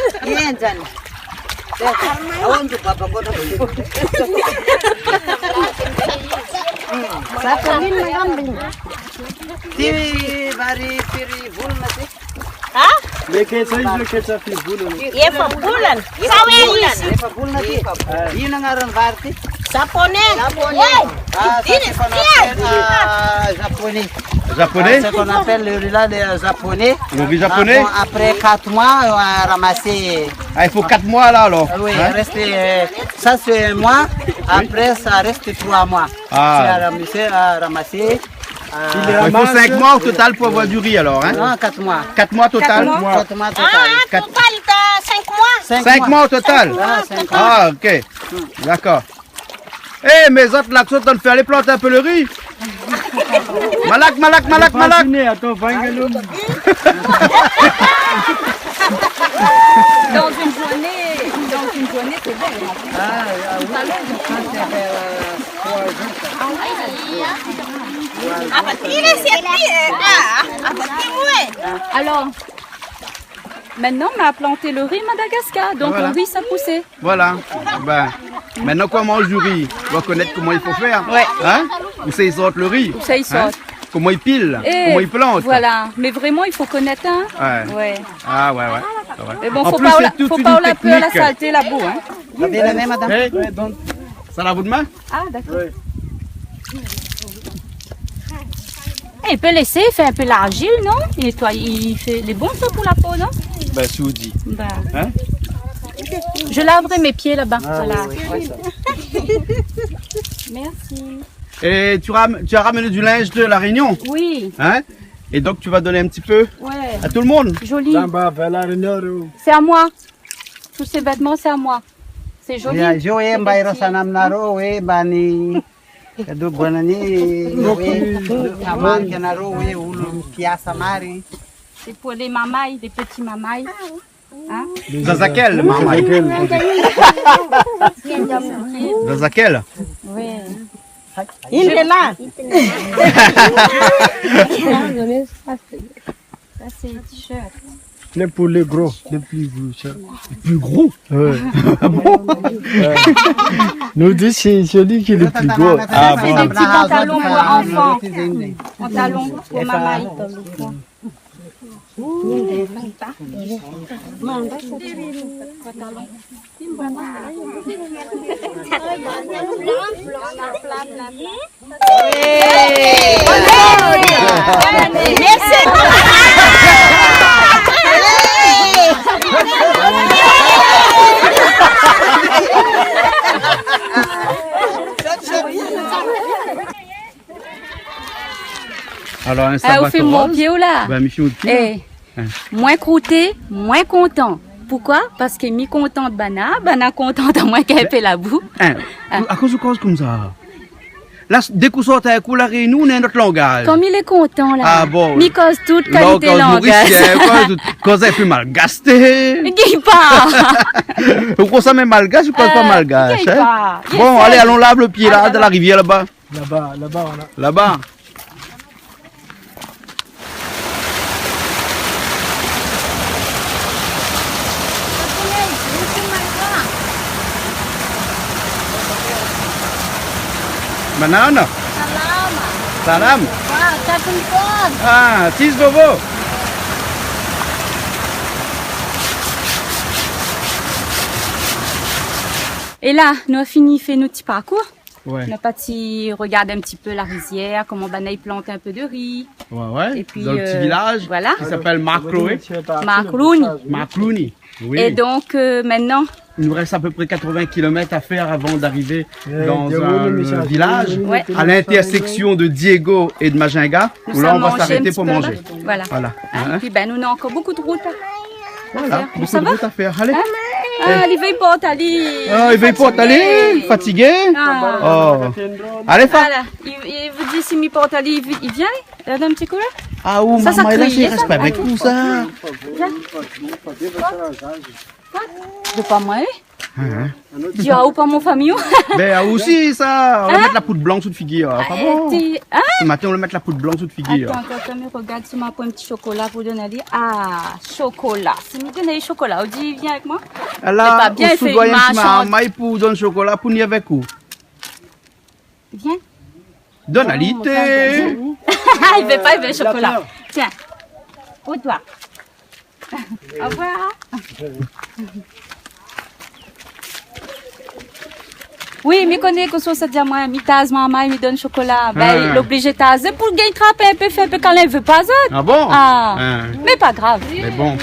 Lekker zijn ze lekker zo veel boelen. Efa bulan. Sawe isi. Yun ang aron party. Sapone. C'est qu'on appelle japonais. Japonais? C'est qu'on appelle le riz là, les japonais. Le riz japonais? Bon, après 4 mois, on a ramassé. Ah, il faut 4 mois là alors. Oui, Hein? reste, ça c'est un mois. Après, ça reste 3 mois. Ah. C'est à ramasser. Il faut 5 mois au total pour avoir du riz alors. Hein? Non, 4 mois. 4 mois total? 4 mois total. Ah, total de 5 mois. 5 mois au total? Ah, 5 mois. Ah, ok. D'accord. Eh, mes autres là, tu vas faire les planter un peu le riz. Malak, malak, malak, malak. Fasciné, attends, Bangalore. Dans une journée, c'est bon. Alors, maintenant, on a planté le riz Madagascar, donc Voilà. le riz, ça poussait. Voilà. Ben, maintenant qu'on mange du riz, on va connaître comment il faut faire. Ouais. Hein? Où c'est ils sortent le riz. Où ça, ils sortent. Comment ils pilent. Et Comment ils plantent. voilà, mais vraiment, il faut connaître, hein. Ouais. Ah ouais, ouais. C'est vrai. Mais bon, En faut plus, pas, c'est toute faut une pas la peur, la technique. saleté là-bas, hein. Vous avez la même, madame? Ça la vous de main? Ah, d'accord. Il peut laisser, faire un peu l'argile, non? Et toi, il fait les bons ça pour la peau, non? Ben, si vous dit. Bah. Hein? Je laverai mes pieds là-bas. Voilà. Oui, ça. Merci. Et tu as ramené du linge de la Réunion? Oui, Hein? Et donc tu vas donner un petit peu ouais. à tout le monde? Joli. Zamba, Vela, Renoro. C'est à moi. Tous ces vêtements, c'est à moi. C'est joli. Ya, jo e mbairo sanam naro we bani kadu bonani we amar kenaro we ulu piasa mari. C'est pour les mamailles, les petits mamailles. Hein? Zazakel, maman. Zazakel. Oui. Il est là. Ça, c'est le t-shirt. Les pour les gros, les plus gros. Ça. Plus gros? Ouais. Nous deux, c'est celui qui est le plus gros. Ah C'est bon. des petits pantalons pour enfants. Pantalons pour mamaille. Alors, un Ah, au fait mon rose. pied ou là? Ben, Michel, au pied. Eh, moins croûté, moins content. Pourquoi? Parce que mi contente bana contente à moins qu'elle fait la boue. Hein, à cause de cause comme ça. Là, dès qu'on sort à la Réunion, on a notre langage. Comme il est content là. Ah bon. Mi cause toute qualité langage. Cause un peu malgasté. Guy pas. Ou qu'on ça met malgache ou qu'on pas malgache. gueule Hein? pas. Bon, Yes, allez, yes. allons lave le pied là, de la rivière là-bas. Là-bas, là-bas, on a. Là-bas. Banana. Salam. Ah, tis bobo. Et là, nous avons fini fait notre petit parcours. Ouais. On a parti regarder un petit peu la rizière, comment Banaï plante un peu de riz. Ouais. Et puis, dans le petit village. voilà. Qui s'appelle Markloé. Marklouni. Marklouni. Oui. Et donc maintenant, Il nous reste à peu près 80 km à faire avant d'arriver Ouais, dans Diego, un le message. village, Ouais. à l'intersection de Diego et de Majinga, nous où là on sommes va mangés un s'arrêter petit pour peu, manger. là. Voilà. Voilà. Hein, Hein? et puis ben, nous avons encore beaucoup de route à Voilà. faire. Beaucoup Ça de va? route à faire. Allez. Ah, il veille pas, allez. Ah, il veille pas, allez, fatigué. Ah. Oh. Allez, Voilà. Il vous dit si mi porte allez, il vient, il donne un petit coup là. Ah, où Ça maman, il a crie, il reste ça. pas avec nous, ça. De pas moi. Hein? Dis ah ou pas mon famille. Ben, ah, aussi, ça. On va mettre la poudre blanche sous le figuier. Ah, pas bon. Ah, Ce matin, on va mettre la poudre blanche sous le figuier. Attends, mais regarde si ma prend un petit chocolat pour donner aller. Ah, chocolat. Si je donne le chocolat, on dit, viens avec moi. Là, pas bien on fait, doit un petit marchande. maille pour donner chocolat pour venir avec vous. Viens. Donne à l'ité. Il veut pas, il veut le chocolat. Tiens, pour toi. Au revoir. Oui, mais connais que ça dit à moi, mi tasse maman, il me donne chocolat. Ben, il oblige de taser pour gagner trapper un peu fait, quand elle veut pas ça. Ah bon? Ah, mais pas grave. Mais bon.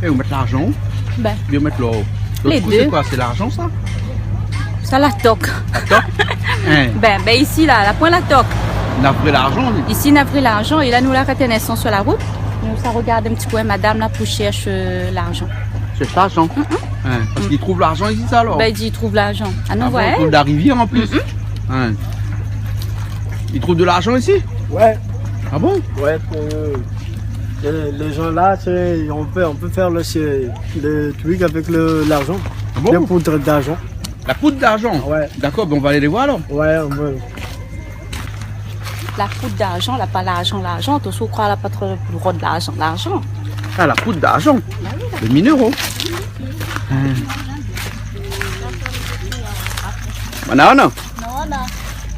Et on met l'argent où? Ben, Bien mettre là-haut. Les coup, deux. c'est quoi? C'est l'argent ça? ça la toque. Attends. Hein, Ben, ici, là, la point la toque. on a pris l'argent. Ici, on a pris l'argent et là, nous, la retenons sur la route. Nous, ça regarde un petit peu, madame, là, pour chercher l'argent. C'est l'argent. Hein, parce qu'ils trouvent l'argent ici, ça alors. Ben, il dit, il trouve l'argent. Ah non, Ah bon, ouais. ils trouvent de la rivière en plus. Hein. Ils trouvent de l'argent ici? Ouais, Ah bon? ouais. Les gens là, on peut faire le truc avec l'argent. Ah bon? La poudre d'argent. La poudre d'argent? Ouais. D'accord, ben on va aller les voir alors. Ouais, on peut. La poudre d'argent, là, pas l'argent. Tu sais, crois, là, pas trop le roi de l'argent. Ah, la poudre d'argent. Le minéraux. Mana? Naona.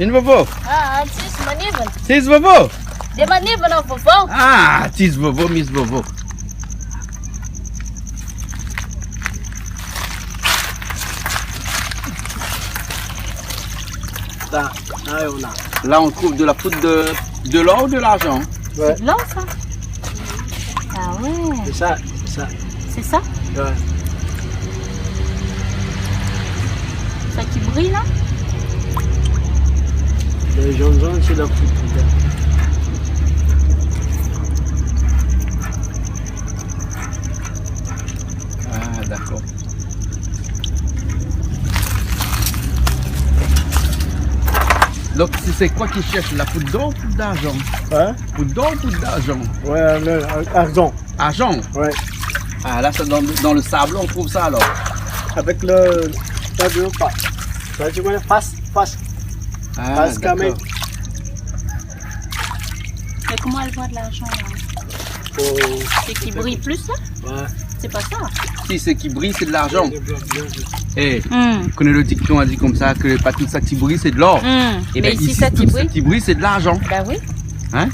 Une vovo. Ah, tis manivan. Tis vovo. De manivan ao vovô. Ah, tis vovo, miss vovo. Là, on a. Là, on trouve de la poudre de l'or ou de l'argent? Ouais. C'est blanc, ça. Ah ouais. C'est ça, c'est ça. C'est ça? Ouais. Ça qui brille, là? Les jaunes, c'est la poudre. Ah, d'accord. Donc, c'est quoi qui cherche? La poudre d'or ou poudre d'argent? Hein? Poudre d'or ou poudre d'argent? Ouais, argent. Argent? Ouais. Ah, là, c'est dans le sable, on trouve ça alors. Avec le. Ça veut pas. Ça veut dire face. Ah, Face quand même. d'accord. Mais comment elle voit de l'argent, là? Oh. C'est qui brille plus, là? Ouais. C'est pas ça. Si c'est qui brille, c'est de l'argent. Bien, bien, bien. Eh, Hum. vous connaissez le dicton, a dit comme ça, que pas tout ça qui brille, c'est de l'or. Et Mais bien ici, ça tout qui brille. ce qui brille, c'est de l'argent. Ben oui. Hein?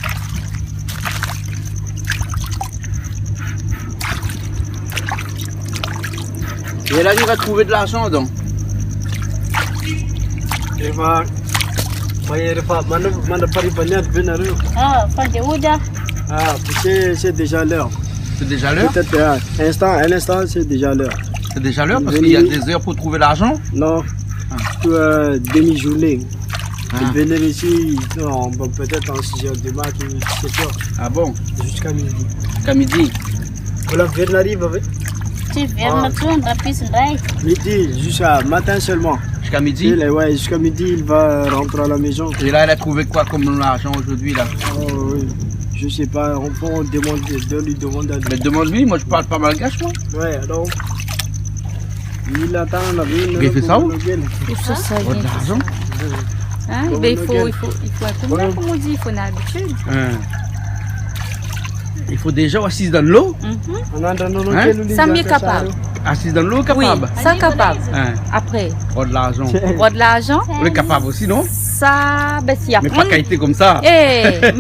Et là, il va trouver de l'argent dedans. Il va. Mana pari banyak benar. Ah, pande udah. Ah, c'est déjà l'heure. C'est déjà l'heure? Peut-être un instant, c'est déjà l'heure. C'est déjà l'heure parce qu'il y a des heures pour trouver l'argent. Non, demi-journée. Venir ici, non, peut-être en 6h du matin, 17h, Ah bon? jusqu'à midi. Jusqu'à midi. Voilà, Verne arrive avec Tis verna tuan rapi sendai. midi, jusqu'à matin seulement. Jusqu'à midi. Ouais, jusqu'à midi, il va rentrer à la maison. Et là, elle a trouvé quoi comme l'argent aujourd'hui là? Oh, oui. Je sais pas, on peut lui demander à lui. Mais demande-lui, moi je parle pas malgache moi. Ouais, alors. Il attend la ville. Il fait ça où? Tout ça, ça Oh, de vient. l'argent? Hein? Ben, il faut un peu, comme on dit, il faut une habitude. Hein. Il faut déjà assis dans l'eau. Ça m'est capable. Assis dans l'eau, Oui, capable. ça capable. Hein. Après, Oh, de l'argent. roi de l'argent, On est capable aussi, non? ça, ben, s'il Mais apprend. pas qualité comme ça. Eh,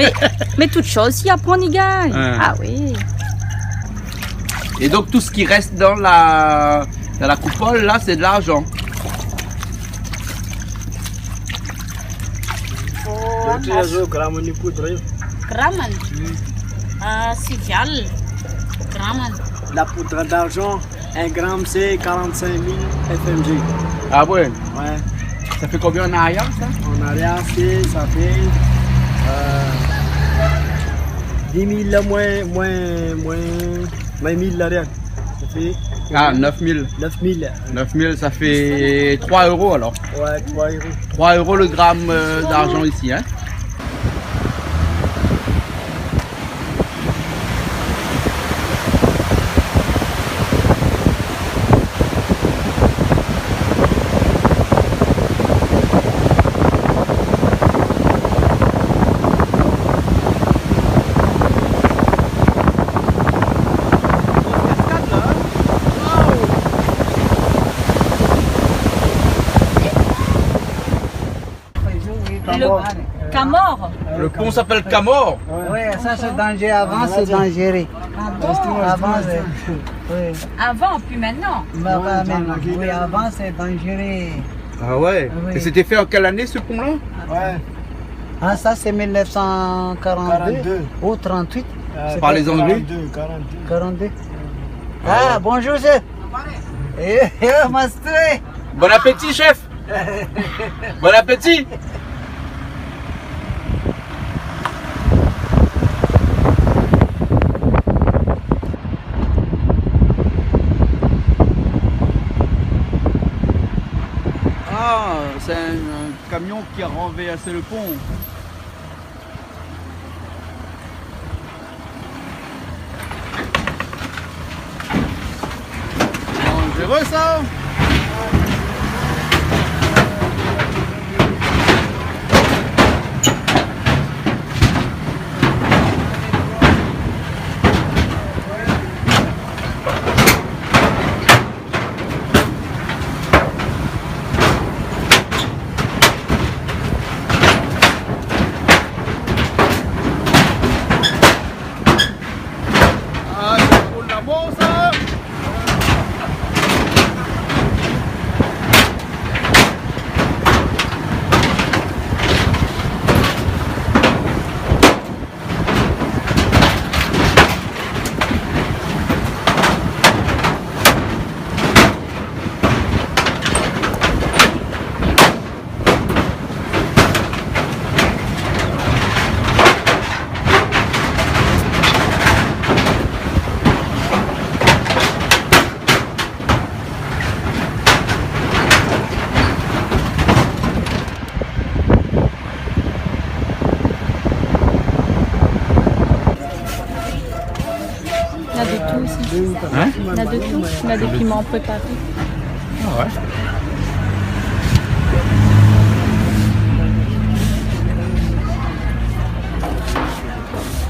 mais toute chose, s'il apprend, il gagne. Hein. Ah oui. Et donc tout ce qui reste dans la coupole là, c'est de l'argent. Kraman. Ah, sivial. Kraman. La poudre d'argent, 1 gramme, c'est 45 000 FMG. Ah ouais. Ouais. Ça fait combien en arrière ça? En arrière, ça fait 10 000 moins 20 000 l'arrière. Ça fait Ah, 9000. 9000. 9000, ça fait 3 € alors. Ouais, 3 euros. 3 € le gramme d'argent ici, hein. Le Camor. Le pont s'appelle Camor. Oui, ça c'est dangereux. Avant, c'est dangereux. Avant, c'est... Oui. Avant, puis maintenant. Mais pas maintenant. Oui, avant, c'est dangereux. Ah ouais. Oui. Et c'était fait en quelle année ce pont-là? Ouais. Ah, ça c'est 1942 42. ou 38. Par les Anglais? 42. Ah, bonjour, chef. Master. Bon appétit, chef. Bon appétit. Ah, c'est un camion qui a renversé le pont. Dangereux ça. Ah, ça roule la bon ça. Il y a de tout aussi. Hein? Il y a de tout. Il y a des piments préparés. Ah ouais.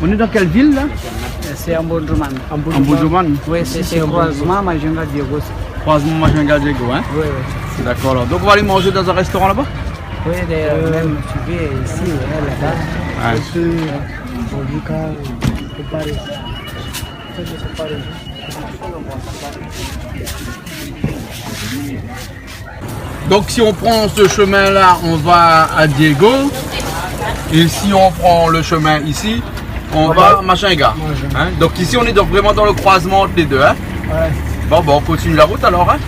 On est dans quelle ville là? C'est Ambodouman. Ambodouman. Oui, c'est croisement Majunga Diogos. Croisement Majunga Diego, hein? Oui, oui. D'accord. Alors, donc on va aller manger dans un restaurant là-bas? Oui, même tu viens ici, là-bas. Ouais. Donc si on prend ce chemin là, on va à Diego. Et si on prend le chemin ici, on va à Majunga. Hein? Donc ici on est vraiment dans le croisement entre les deux. Hein? Ouais. Bon, on continue la route alors. Hein?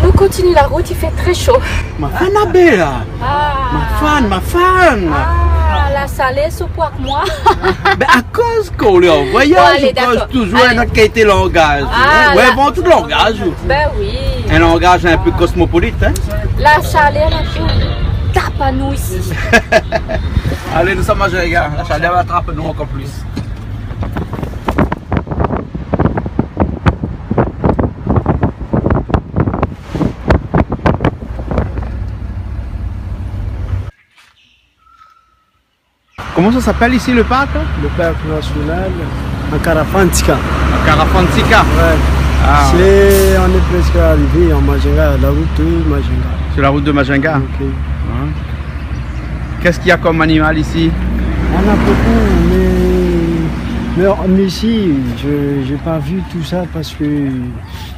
On continue la route, il fait très chaud. Ma fan Abella. Ah, Ma fan. ah la salée se poire moi. Mais à cause qu'on est en voyage, Bon, allez, je pense d'accord. toujours Allez. à qualité langage. Ah, Ouais, là- bon, tout langage. Ben oui. Un langage un peu cosmopolite. Hein? La chaleur, tape à nous ici. Allez, nous sommes à Majunga. La chaleur attrape nous encore plus. Comment ça s'appelle ici le parc? Le parc national, en Carafantica. Carafantica. Ouais. Ah, On est presque arrivé en Majunga, la route de Majunga. sur la route de Majunga. Ok. Hein? Qu'est-ce qu'il y a comme animal ici? On a beaucoup, mais ici, je n'ai pas vu tout ça parce que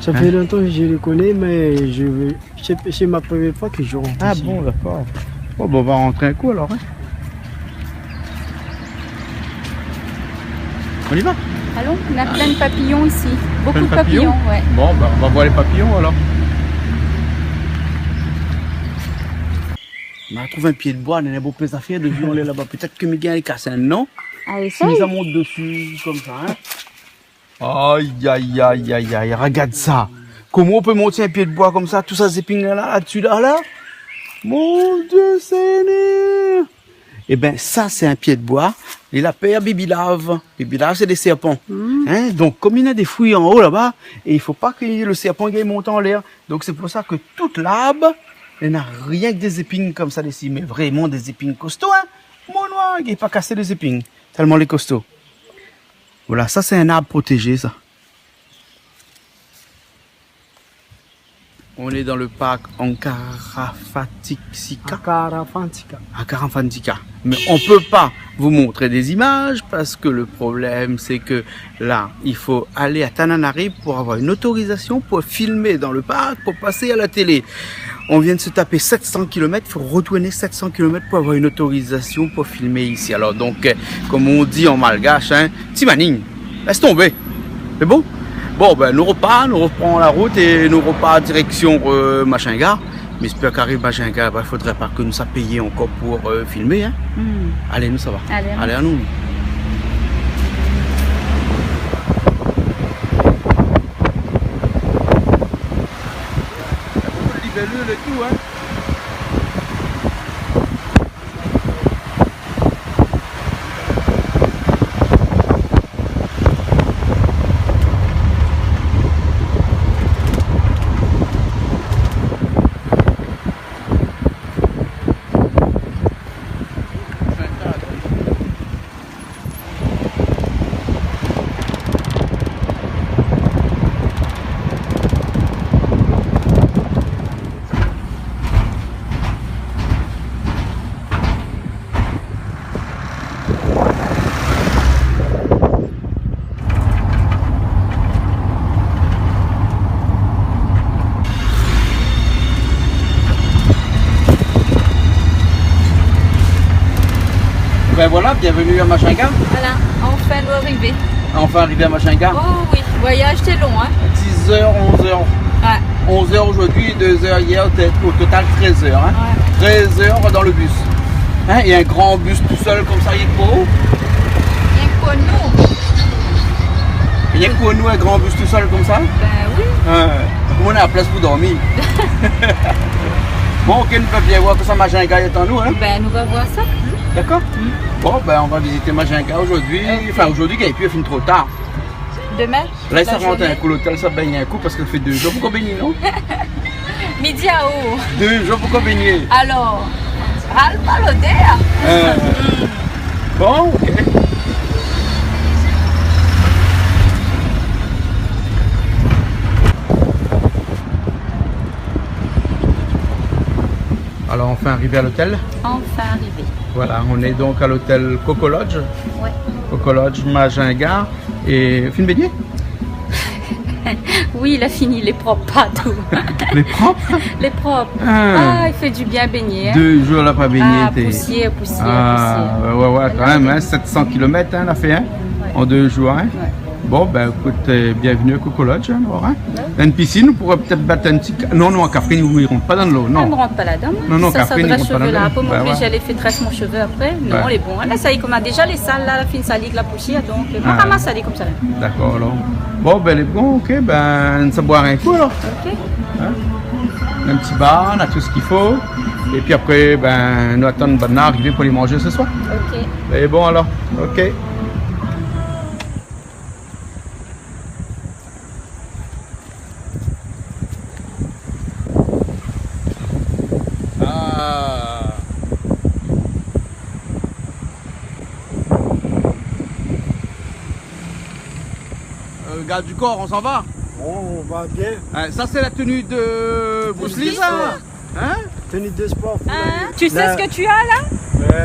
ça fait longtemps que je le connais, mais c'est ma première fois que je rentre Ah ici. bon, d'accord. Bon, on va rentrer un coup alors. Hein? On y va? Allons, on a plein de papillons ici. Beaucoup Plein de de papillons papillons, ouais. Bon, bah, on va voir les papillons alors. On a trouvé un pied de bois, on a beau plein d'affaires de violer là-bas. Peut-être que Miguel est cassé un non. Allez, Si ça nous monte dessus comme ça, hein. Aïe, aïe, aïe, aïe, aïe, regarde ça. Comment on peut monter un pied de bois comme ça, tous ces épines là-dessus, là? Mon Dieu Seigneur! Eh ben, ça, c'est un pied de bois. Et la paire Bibilave. Bibilave, c'est des serpents. Hein? Donc, comme il y a des fouilles en haut là-bas, et il faut pas que le serpent il monte en l'air. Donc, c'est pour ça que toute l'arbre, il n'y a rien que des épines comme ça ici. Mais vraiment des épines costauds, hein? Mon noir, il n'est pas cassé des épines. Tellement les costauds. Voilà, ça, c'est un arbre protégé, ça. On est dans le parc Ankarafantika. Ankarafantika. Mais on peut pas vous montrer des images parce que le problème c'est que là, il faut aller à Tananarive pour avoir une autorisation pour filmer dans le parc, pour passer à la télé. On vient de se taper 700 km, il faut retourner 700 km pour avoir une autorisation pour filmer ici. Alors donc, comme on dit en malgache, hein, Timaning, laisse tomber. C'est bon? Bon, ben, nous reprend la route et nous repart direction Machinga. Mais j'espère qu'arrive Machinga, il faudrait pas que nous ça payer encore pour filmer. Hein. Allez, nous ça va. Allez, à nous. Libellule et tout, hein. Ben voilà, bienvenue à Machinga. Voilà, enfin nous arriver. Enfin arrivé à Machinga. Oh oui, voyage c'était long, hein. 10h, 11h. Ouais. 11h aujourd'hui, 2h hier, au total 13h. Hein. Ouais. 13h dans le bus. Hein, et un grand bus tout seul comme ça, il est beau. Rien que pour nous. Rien que pour nous, un grand bus tout seul comme ça. Ben oui. On a la place pour dormir. Bon, ok, nous pouvons bien voir que ça Machinga est en nous. Hein. Ben nous va voir ça. D'accord. Bon, ben on va visiter Machinga aujourd'hui. Okay. Enfin, aujourd'hui, qui a pu finir trop tard. Demain. Là, ça rentre un coup, l'hôtel, ça baigne un coup parce qu'elle fait 2 jours pour qu'on baigne, non? Midi à eau. 2 jours pour qu'on baigne. Alors, râle pas l'odeur. Bon, ok. Alors, enfin arrivé à l'hôtel. Enfin arrivé. Voilà, on est donc à l'hôtel Coco Lodge. Ouais. Coco Lodge, Machinga. Et film baigné? Oui, il a fini les propres, pas tout. Les propres? Les propres. Ah, il fait du bien baigner. Hein. 2 jours là pas baigné. Ah, poussière. Ouais, quand même, hein, 700 km, hein, on a fait, hein, en 2 jours. Hein. Ouais. Bon, ben écoute, bienvenue à Coco Lodge. Hein, ouais. Une piscine, on pourrait peut-être battre un petit... Non, à Capri, vous ne rentrez pas dans l'eau, non. On ne rentre pas là-dedans. Non, ça Capri, va ne rentre pas dans l'eau. là, pour m'obliger à aller faire tracer mon cheveu après. Non, on est bon. Là, ça y est, comme déjà les salles, là, la fine salie de la poussière, donc on ramasse ça comme ça. D'accord, alors. Bon, ben les bons, ok, ben ça boire un coup alors. Ok. Hein? Un petit bar, on a tout ce qu'il faut. Et puis après, ben nous attendons Banna arriver pour les manger ce soir. Ok. Et bon alors, ok. Garde du corps, on s'en va? On va bien. Ça c'est la tenue de Bruce Lee, ça? Hein? Tenue de sport. Tu sais ce que tu as là?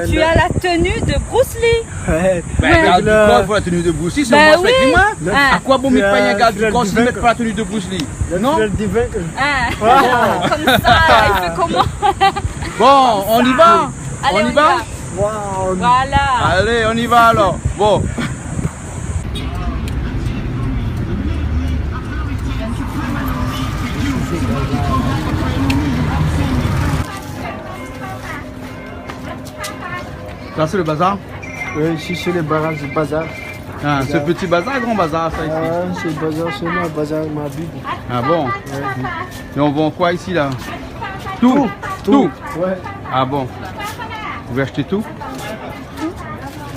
Tu as la tenue de Bruce Lee. Ouais. Ben, garde du corps, il faut la tenue de Bruce Lee, c'est moi avec moi. À quoi bon mettre pas un garde du corps si mettre pas la tenue de Bruce Lee? Non? Comme ça, il fait comment? Bon, on y va? Allez, on y va? Wow. Voilà. Allez, on y va alors. Bon. Là, c'est le bazar? Oui, ici c'est le barrage du bazar. Ah, ce petit bazar, grand bazar, ça ici. Ah, c'est le bazar, c'est moi, le bazar Mabib. Ah bon? Et on vend quoi ici là? Tout? Tout? Ouais. Ah bon? Vous voulez acheter tout?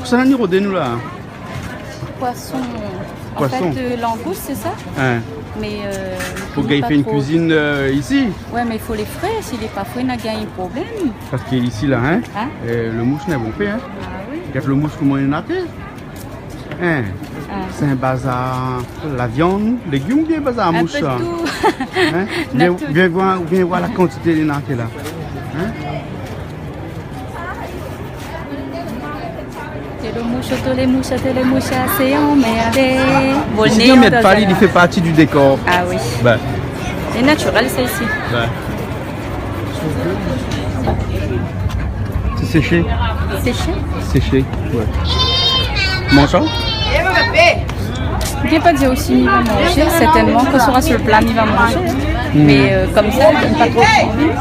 Ça n'a ni rodé nous là. Poisson. Poisson. En fait, langouste, c'est ça? Hein. Mais Faut qu'il fait une cuisine ici. Ouais, mais il faut les frais. S'il n'est pas frais, il n'a pas un problème. Parce qu'ici là, hein, Hein? le mouche n'est bon fait. Hein. Ah oui. Regarde le mouche comment il a fait. Hein. Ah. C'est un bazar. La viande, légumes, bien bazar à Un mouche. peu de Ça. tout. Hein? On a tout. Viens voir la quantité de natés là. Hein? Les mouches, c'est emmerdé. Ici, le mètre pali, il fait partie du décor. Ah oui. Ben, C'est naturel, ça ici. ben. C'est séché. Séché. Séché, ouais. Mange ça? Je ne pas dire aussi il va manger, certainement que ce sera sur le plat, il va manger. Mais comme ça, il donne pas trop envie.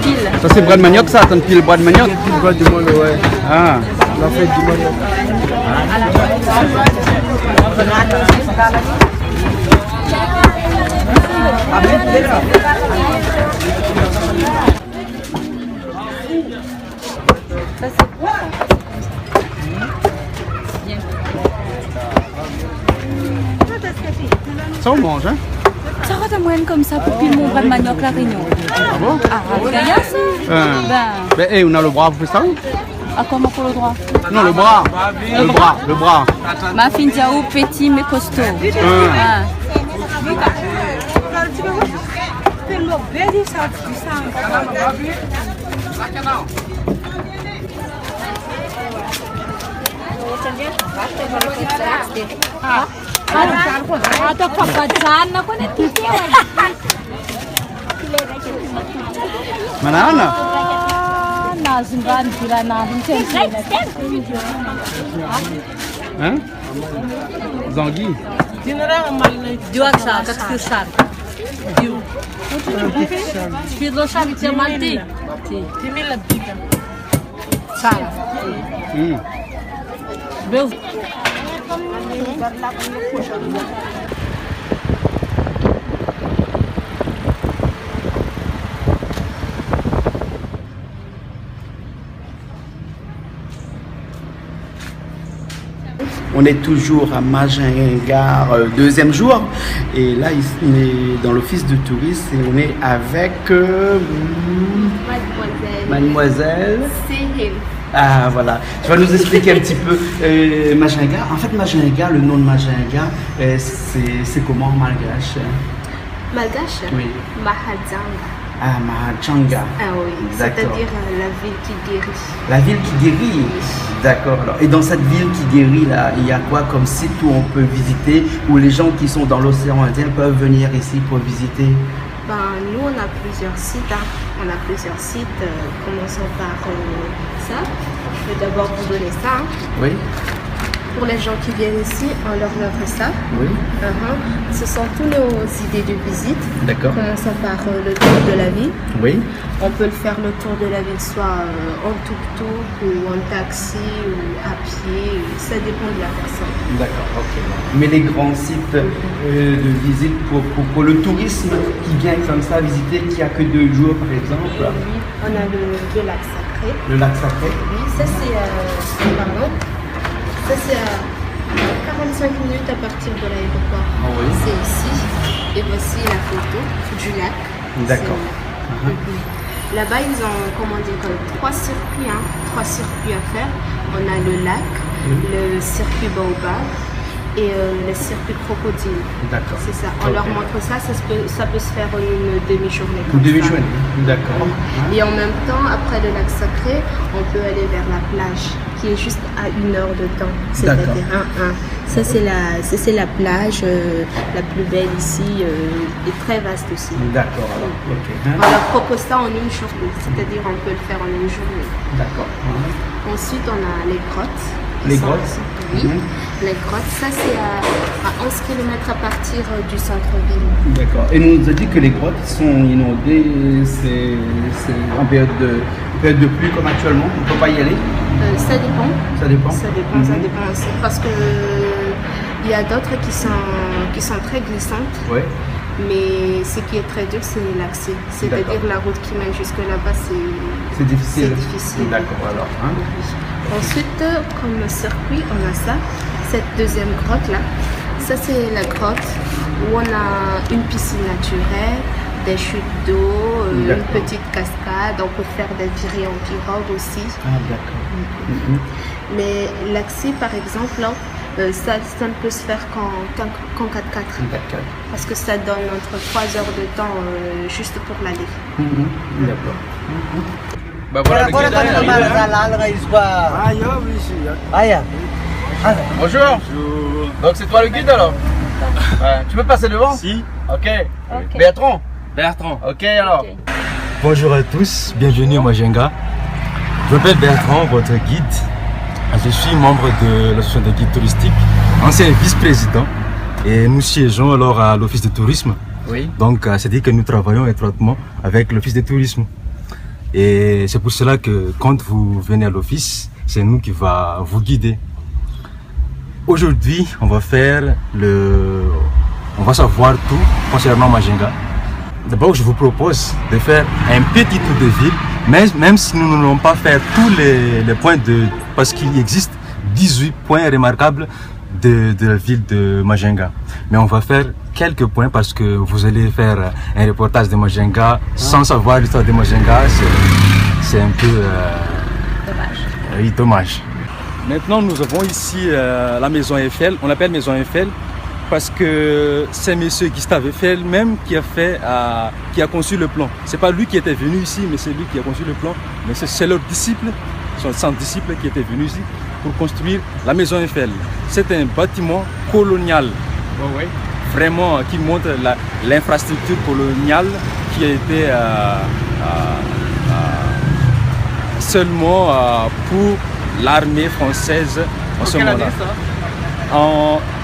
Pile. Ça c'est bras de manioc, ça, t'as pile bras de manioc? Le bras du monde, ouais. Ah. La fête du monde. Ça, c'est bon. Bien. Ça on mange, hein? Ça va de moyenne comme ça pour piler mon bras de manioc la réunion. Ah bon? Ah, regarde ça. Ben, Ben, on a le bras, vous faites ça où? à comment pour le droit? Non, le bras. Le bras. Ma fille diaou petit mais costaud. Ah. Manana? Hein? Zangui? Hum. On est toujours à Majingar, deuxième jour. Et là, on est dans l'office de tourisme et on est avec Mademoiselle. Ah voilà, tu vas nous expliquer un petit peu Majingar. En fait, Majingar, le nom de Majingar, c'est comment en malgache? Malgache? Oui. Mahajanga. Ah, Mahajanga. Ah oui, D'accord. c'est-à-dire la ville qui guérit. La ville qui guérit. D'accord. Alors, et dans cette ville qui guérit, là, il y a quoi comme site où on peut visiter, où les gens qui sont dans l'océan Indien peuvent venir ici pour visiter? Ben, nous, on a plusieurs sites. Hein. On a plusieurs sites. Commençons par ça. Je vais d'abord vous donner ça. Hein. Oui. Pour les gens qui viennent ici, on leur offre ça. Oui. Ce sont tous nos idées de visite. D'accord. Commençons par le tour de la ville. Oui. On peut le faire le tour de la ville soit en tuk-tuk ou en taxi ou à pied. Ça dépend de la personne. D'accord, ok. Mais les grands sites de visite pour le tourisme qui vient comme ça visiter, qui a que 2 jours par exemple? Oui, on a le lac sacré. Le lac sacré? Oui, ça c'est pardon. Ça c'est à 45 minutes à partir de l'aéroport. Ah oui. C'est ici. Et voici la photo du lac. D'accord. C'est- Là-bas, ils ont, comment dire, 3 circuits, hein, 3 circuits à faire. On a le lac, le circuit Baobab et le circuit crocodile. D'accord. C'est ça. On Ok. leur montre ça, ça peut se faire en une demi-journée. Une comme ça. demi-journée. D'accord. Et en même temps, après le lac sacré, on peut aller vers la plage, qui est juste à 1 heure de temps. C'est-à-dire Ça, c'est la plage la plus belle ici et très vaste aussi. D'accord. Alors, ok. On leur propose ça en une journée, c'est-à-dire on peut le faire en une journée. D'accord. Ensuite, on a les grottes. qui Les sont grottes. ici. Oui, les grottes, ça c'est à 11 km à partir du centre-ville. D'accord. Et on nous a dit que les grottes sont inondées, c'est en période de pluie comme actuellement, on ne peut pas y aller? Ça dépend. Ça dépend. Ça dépend, ça dépend aussi. Parce que il y a d'autres qui sont très glissantes. Ouais. Mais ce qui est très dur, c'est l'accès. C'est-à-dire la route qui mène jusque là-bas, C'est difficile. C'est difficile. D'accord, alors. Hein? Ensuite, comme circuit, on a ça. Cette deuxième grotte-là. Ça, c'est la grotte où on a une piscine naturelle, des chutes d'eau, une petite cascade. On peut faire des virées en pirogue aussi. Ah, d'accord. Mais l'accès, par exemple, là, ça ne peut se faire qu'en 4x4. Parce que ça donne entre 3 heures de temps juste pour l'aller. D'accord. Bah voilà, le guide arrive. Bonjour. Donc c'est toi le guide alors? Ouais. Tu peux passer devant? Si. Ok. Bertrand. Ok alors. Okay. Bonjour à tous, bienvenue à Majenga. Je m'appelle Bertrand, votre guide. Je suis membre de l'association des guides touristiques, ancien vice-président, et nous siégeons alors à l'office de tourisme. Oui. Donc c'est-à-dire que nous travaillons étroitement avec l'office de tourisme. Et c'est pour cela que quand vous venez à l'office, c'est nous qui va vous guider. Aujourd'hui, on va savoir tout concernant Majenga. D'abord, je vous propose de faire un petit tour de ville, même si nous n'allons pas faire tous les points parce qu'il existe 18 points remarquables de la ville de Majenga. Mais on va faire quelques points parce que vous allez faire un reportage de Majenga sans savoir l'histoire de Majenga. C'est un peu Dommage. Oui, dommage. Maintenant, nous avons ici la maison Eiffel. On l'appelle maison Eiffel parce que c'est monsieur Gustave Eiffel même qui a conçu le plan. C'est pas lui qui était venu ici, mais c'est lui qui a conçu le plan. Mais c'est leur disciple, son disciple qui était venu ici pour construire la maison Eiffel. C'est un bâtiment colonial, vraiment qui montre l'infrastructure coloniale qui a été seulement pour l'armée française en ce moment-là.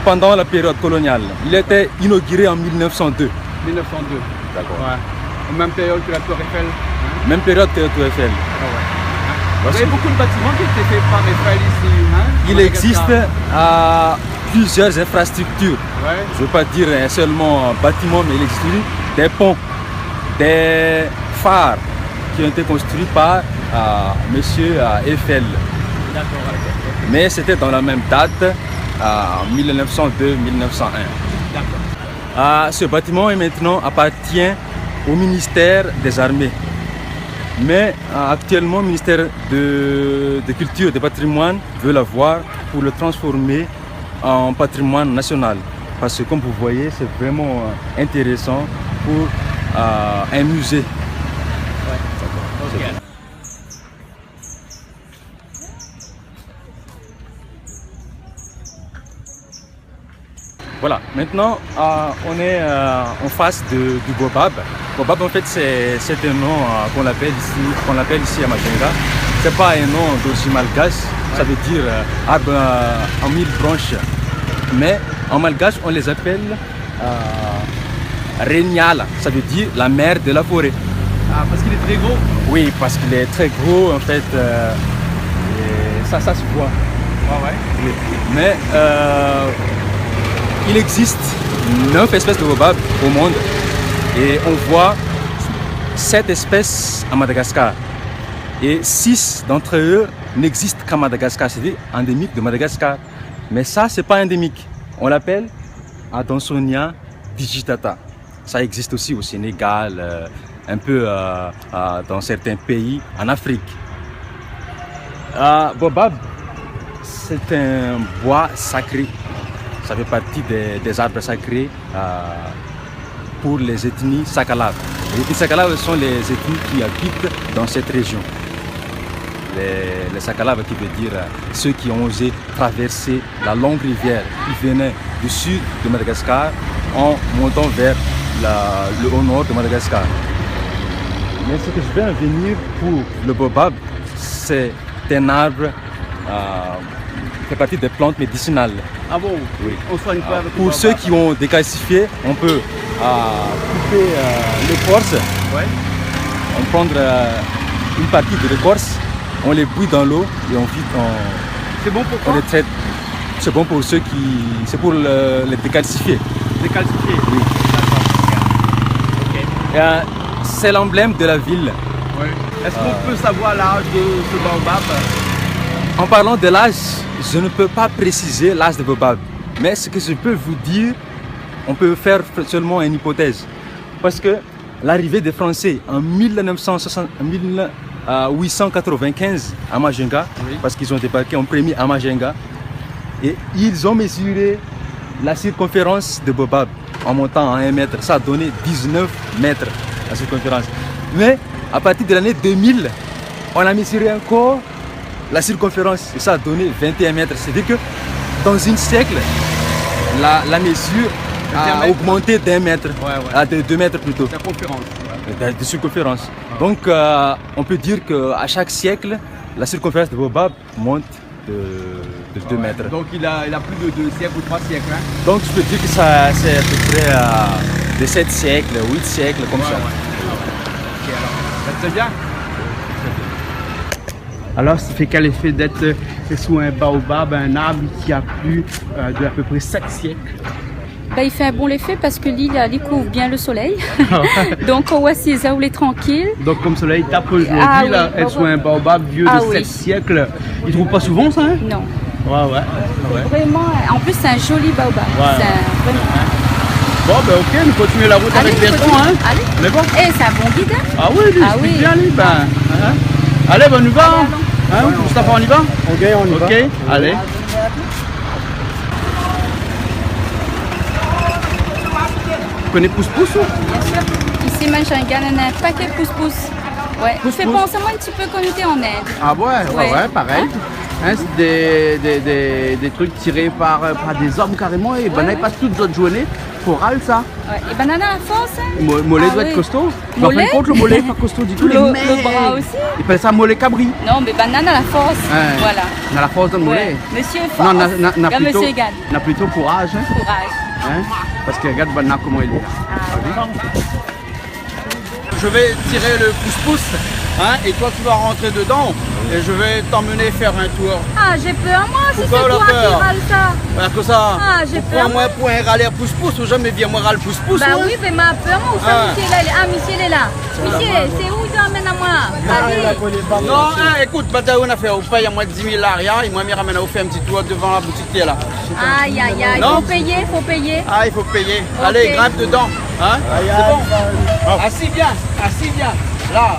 Pendant la période coloniale. Il a été inauguré en 1902. 1902. D'accord. Ouais. Même période que la Tour Eiffel. Même période que la Tour Eiffel. Vous avez beaucoup de bâtiments qui ont été faits par Eiffel ici. Il existe plusieurs infrastructures. Je ne veux pas dire seulement bâtiments, mais il existe des ponts, des phares qui ont été construits par monsieur Eiffel. Mais c'était dans la même date, 1902-1901. Ce bâtiment maintenant appartient au ministère des Armées. Mais actuellement, le ministère de Culture et de Patrimoine veut l'avoir pour le transformer en patrimoine national. Parce que comme vous voyez, c'est vraiment intéressant pour un musée. Voilà, maintenant on est en face du Bobab. Bobab en fait c'est un nom qu'on appelle ici à Majenga. C'est pas un nom d'origine malgache, ça veut dire arbre en 1000 branches. Mais en malgache on les appelle Renyala, ça veut dire la mère de la forêt. Ah, parce qu'il est très gros? Oui, parce qu'il est très gros en fait, et ça se voit. Oui. Mais il existe 9 espèces de baobab au monde et on voit 7 espèces à Madagascar. Et 6 d'entre eux n'existent qu'à Madagascar, c'est-à-dire endémiques de Madagascar. Mais ça, c'est pas endémique. On l'appelle Adansonia digitata. Ça existe aussi au Sénégal, un peu dans certains pays en Afrique. Baobab, c'est un bois sacré. Ça fait partie des arbres sacrés pour les ethnies sakalaves. Les ethnies sakalaves sont les ethnies qui habitent dans cette région. Les sakalaves qui veut dire ceux qui ont osé traverser la longue rivière qui venait du sud de Madagascar en montant vers le haut nord de Madagascar. Mais ce que je vais en venir pour le baobab, c'est un arbre qui fait partie des plantes médicinales. Ah bon? Oui. On soigne pas avec pour ceux qui ont décalcifié, on peut couper l'écorce, on prend une partie de l'écorce on les bouille dans l'eau et ensuite C'est bon pour on toi? les traite. C'est bon pour ceux qui... C'est pour les décalcifier. Décalcifié? Oui. D'accord. C'est l'emblème de la ville. Ouais. Est-ce qu'on peut savoir l'âge de ce baobab? En parlant de l'âge, je ne peux pas préciser l'âge de baobab. Mais ce que je peux vous dire, on peut faire seulement une hypothèse. Parce que l'arrivée des Français en 1895 à Majinga, oui. parce qu'ils ont débarqué en premier à Majinga, et ils ont mesuré la circonférence de baobab en montant à 1 mètre. Ça a donné 19 mètres la circonférence. Mais à partir de l'année 2000, on a mesuré encore la circonférence et ça a donné 21 mètres. C'est-à-dire que dans un siècle, la mesure a augmenté d'1 mètre, de 2 mètres plutôt. De circonférence. Donc on peut dire qu'à chaque siècle, la circonférence de baobab monte de 2 mètres. Donc il a plus de 2 siècles ou 3 siècles. Hein? Donc je peux dire que ça c'est à peu près de 7 siècles, 8 siècles comme ça. Okay, alors, c'est bien. Alors, ça fait quel effet d'être sous un baobab, un arbre qui a plus de à peu près 7 siècles? Il fait un bon effet parce que l'île elle couvre bien le soleil. Donc on voit si ça est tranquille. Donc comme soleil tape aujourd'hui, là, être sous un baobab vieux de 7 siècles, ils ne trouvent pas souvent ça, hein? Non. Ouais. Vraiment, en plus c'est un joli baobab. Vraiment... Bon, ben ok, nous continuons la route avec Bertrand, hein? Allez. On est bon? Eh, c'est un bon guide, hein? Ah oui, lui, il bien, lui, ben. Hein? Allez, ben, on y va. Hein? Moustapha, on y va? Ok, on y va. Ok, allez. Vous connaissez Pousse-Pousse? Bien sûr. Ici, Majinga, on a un paquet de Pousse-Pousse. Ouais. Ça fait penser moi un petit peu comme était en Inde. Ah ouais, pareil. Hein, c'est des trucs tirés par des hommes carrément et ben, ils passent toute notre journée pour râler ça. Ouais. Et banana à la force, hein? Mollet doit être costaud. Mais en fin de compte, le mollet n'est pas costaud du tout. Le bras aussi. Ils appellent ça mollet cabri. Non, mais banane à la force. Ouais. Voilà. On a la force dans le mollet. Monsieur est fort. Non, on a plutôt courage. Hein. Courage. Hein? Parce que regarde banane comment il est. Je vais tirer le pouce-pouce. Hein, et toi tu vas rentrer dedans et je vais t'emmener faire un tour. Ah, j'ai peur moi si c'est Pourquoi toi la peur? qui râle ça. Bah que ça. Ah, j'ai peur. Moi pour un râler pouce-pouce ou jamais bien moi râle pouce-pouce. Bah moi. oui, mais ma peur moi, où ça, monsieur là? Monsieur il est là. Monsieur, c'est où tu emmènes à moi? Allez. Non, hein, écoute, bah t'as une affaire, vous payez à moi 10 000 arrière et moi me ramène à vous faire un petit tour devant la boutique qui est là. Aïe, aïe, aïe, Non? faut payer. Ah, il faut payer. Ok. Allez, grimpe dedans. Hein? C'est bon. Assis bien. Là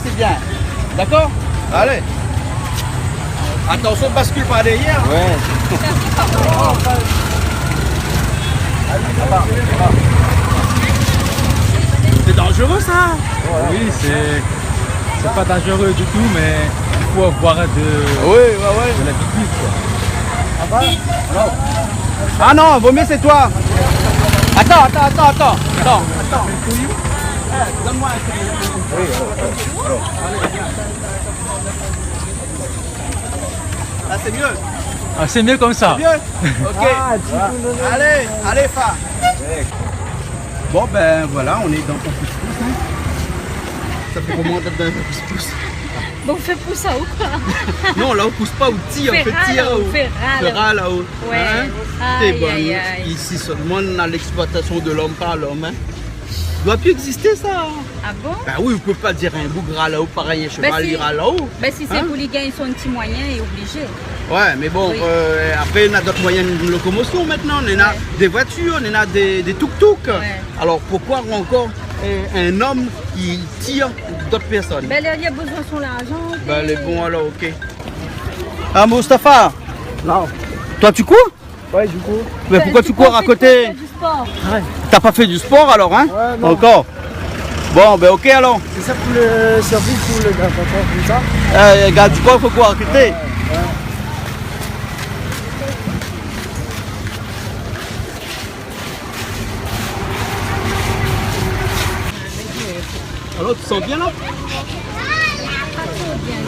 c'est bien. D'accord? Allez. Attention, bascule pas derrière. Ouais. C'est dangereux ça. Oui, c'est pas dangereux du tout, mais il faut avoir de l'habitude, quoi. Ah non, vaut mieux c'est toi. Attends. Donne-moi un peu. Là c'est mieux. Ah, c'est mieux comme ça. Mieux. Ok. Allez, Fa. Bon ben voilà, on est dans ton pouce-pouce. Hein. Ça fait comment d'être dans ton pouce-pouce? Bon, fais pousser ou quoi? Non, là on pousse pas, on tire, on fait tire. Ferra là-haut. Ouais. Hein? Aïe, C'est bon, aïe, aïe. ici seulement on a l'exploitation de l'homme par l'homme. Hein. Ça doit plus exister ça. Ah bon? Ben oui, vous pouvez pas dire un bougre là-haut, pareil, un cheval ira là-haut. Ben si c'est Hein? pour les gars, ils sont un petit moyen et obligés. Ouais, mais bon, Oui. après on a d'autres moyens de locomotion maintenant. On en a des voitures, on en a des tuk-tuk. Ouais. Alors pourquoi encore un homme qui tire d'autres personnes? Ben, il y a besoin de son argent. Ben les bons alors, ok. Ah Moustapha, Non. toi tu cours? Ouais, du coup. Mais pourquoi tu cours à côté? Du sport. T'as pas fait du sport alors, hein? Ouais, non. Encore? Bon, ben ok alors. C'est ça pour le service pour le gars, comme ça. Regarde, du coup, il faut courir à côté. Alors, tu sens bien là?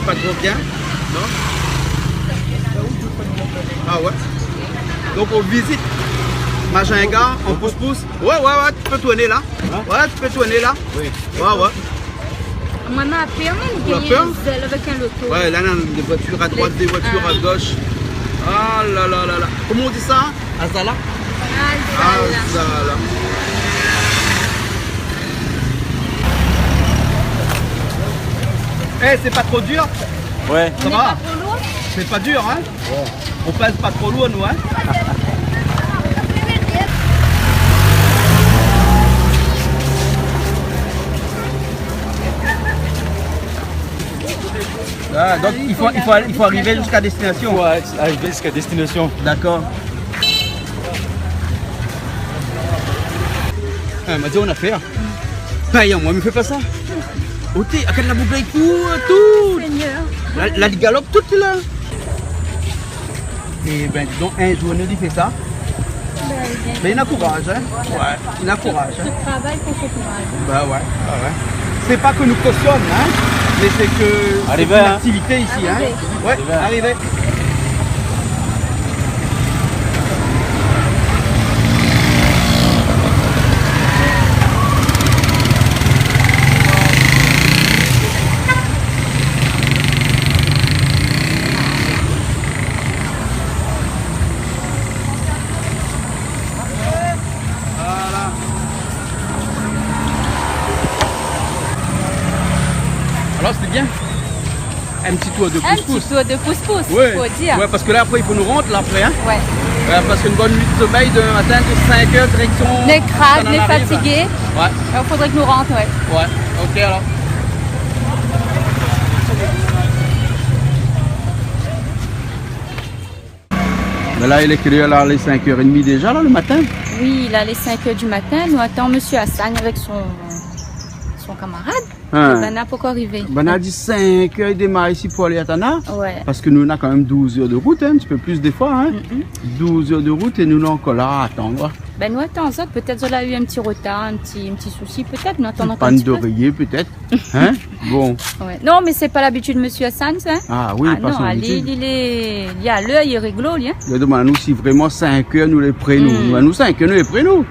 Pas trop bien. Non? Ah ouais? Donc on visite Majinga, on pousse-pousse. Ouais, tu peux tourner là. Ouais, tu peux tourner là. Oui. Ouais. On en a peur, On a peur avec un loto. Ouais, là, des voitures à droite, des voitures à gauche. Ah là là là là. Comment on dit ça? Azala? Azala. Eh, c'est pas trop dur? Ouais. Ça va? Pas trop lourd. C'est pas dur, hein? Ouais. On pèse pas trop lourd, nous, hein? Ah, donc il faut arriver jusqu'à destination. Pour arriver jusqu'à destination. D'accord. Ah, m'a dit on a fait. Paye, moi, me fais pas ça. Ok, akan la boucle tout. Seigneur. La galope toute là. Et ben donc un jour nous dit fait ça. Mais il a courage, hein. Ouais, il a courage. Ce travail pour ce courage. Bah ouais, bah ouais. C'est pas que nous cautionne, hein, mais c'est que Arrivé, c'est une hein. activité ici, Arrivé. hein. Ouais, arrivé. Alors c'était bien. Un petit tour de Un petit pouce-pouce. tour de pouce-pouce, Ouais. faut dire. Ouais, parce que là après il faut nous rentrer là après, hein. Ouais. Ouais, parce qu'une bonne nuit de sommeil de matin de 5 h direction. Les crades, on en les arrive. fatigués. Ouais, Il faudrait que nous rentrons, ouais. ouais, ok alors. Mais là il est créé là les 5h30 déjà là le matin. Oui, là, les 5 h du matin, nous attendons Monsieur Hassan avec son camarade. Hein. Ben, n'a pas encore arrivé. Ben on a dit 5 h il démarre ici pour aller à Tana. Ouais. Parce que nous on a quand même 12 heures de route, hein, un petit peu plus des fois. Hein. 12 heures de route et nous on est encore là à attendre. Ben, nous attendons ça. Peut-être qu'on a eu un petit retard, un petit souci. Peut-être, nous attendons encore un Panne petit peu. d'oreiller peut-être. Hein? Bon. Ouais. Non, mais c'est pas l'habitude de Monsieur Hassan, ça. Ah oui, Ah pas non, son allez, habitude. il y a l'heure, il est réglo, lui. Hein. Il demande à nous si vraiment 5 heures nous les prêts nous. Mm. Nous 5 heures nous les prêts nous.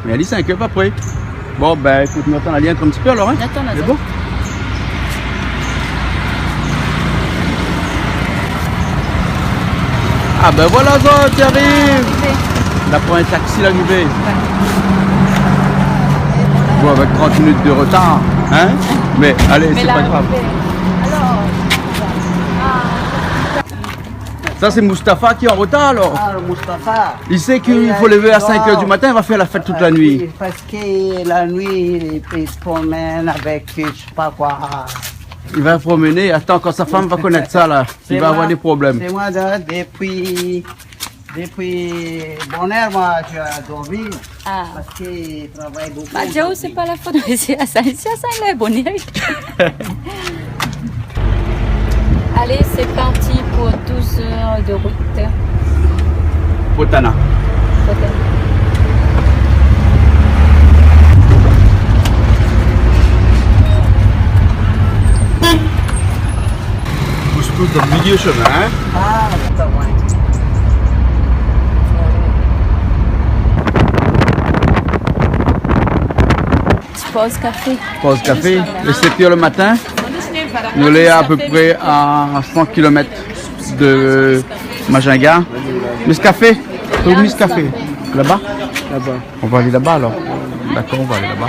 Mais elle dit 5 heures pas prêt. Bon ben écoute, nous attendons aller un petit peu alors. Hein? Attends, C'est attends. bon? Ah ben voilà ça, tu arrives. On prend un taxi l'arrivée. Bon avec 30 minutes de retard. Hein? Mais allez, c'est pas grave. Ça c'est Mustapha qui est en retard alors. Ah, le Mustapha. Il sait qu'il faut lever à 5 h du matin, il va faire la fête toute la nuit. Oui, parce que la nuit, il se promène avec je sais pas quoi. Il va se promener, attends, quand sa femme va connaître ça là, il va avoir des problèmes. C'est moi, depuis bonheur, moi, je suis dormi. Ah. Parce qu'il travaille beaucoup. Bah, Dieu, c'est pas la faute de Monsieur Hassan. Monsieur Hassan, il est bon. Allez, c'est parti pour 12 heures de route. Potana. Pousse-pousse dans le milieu chemin. Hein? Ah, ça va. Pause café. Pause café, le 7 h le matin. Nous sommes à peu près à 100 km de Majinga. Miss Café, où Miss Café? Là-bas? Là-bas. On va aller là-bas alors. D'accord, on va aller là-bas.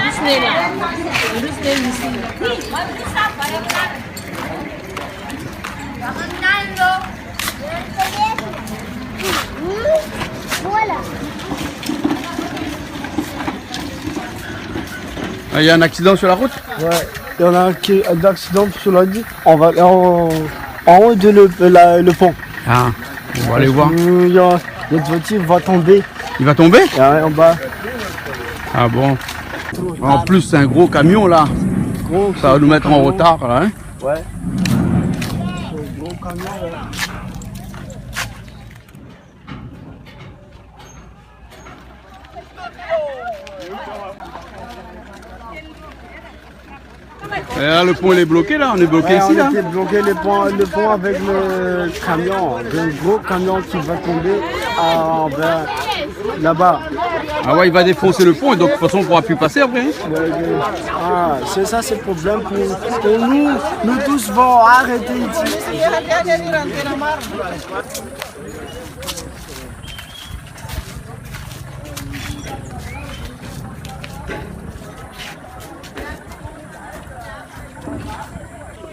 Il y a un accident sur la route? Ouais, il y en a un accident sur la route. On va en haut de le pont. Ah, on va aller voir. Il y a une voiture va tomber. Il va tomber? Ouais, en bas. Ah bon. En plus, c'est un gros camion là. Ça va nous mettre en retard là. Hein? Ouais. C'est un gros camion là. Et là, le pont il est bloqué là, on est bloqué Ouais, ici on là. était bloqué le pont avec le camion. Un gros camion qui va tomber envers là-bas. Ah ouais, il va défoncer le pont et donc de toute façon on ne pourra plus passer après. Hein. Ah, c'est ça, c'est le problème pour nous. Nous tous vont arrêter ici.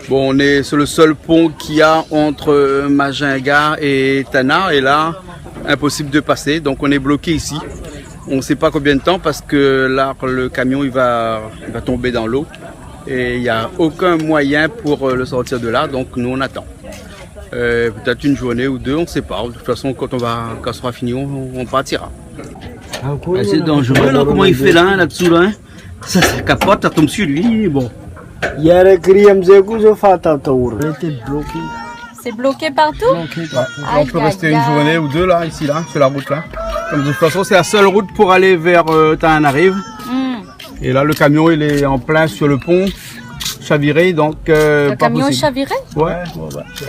Bon, on est sur le seul pont qu'il y a entre Majinga et Tana et là, impossible de passer. Donc on est bloqué ici. On ne sait pas combien de temps parce que là, le camion il va tomber dans l'eau et il n'y a aucun moyen pour le sortir de là. Donc nous on attend. Peut-être une journée ou deux, on ne sait pas. De toute façon, quand ça sera fini, on partira. C'est dangereux là, comment il fait là-dessous là, hein. Ça capote, ça tombe sur lui. Bon. C'est bloqué partout? On peut rester une journée ou deux là, ici là, sur la route là. Comme de toute façon, c'est la seule route pour aller vers Tananarive. Et là, le camion il est en plein sur le pont, chaviré, donc le camion est chaviré? Ouais.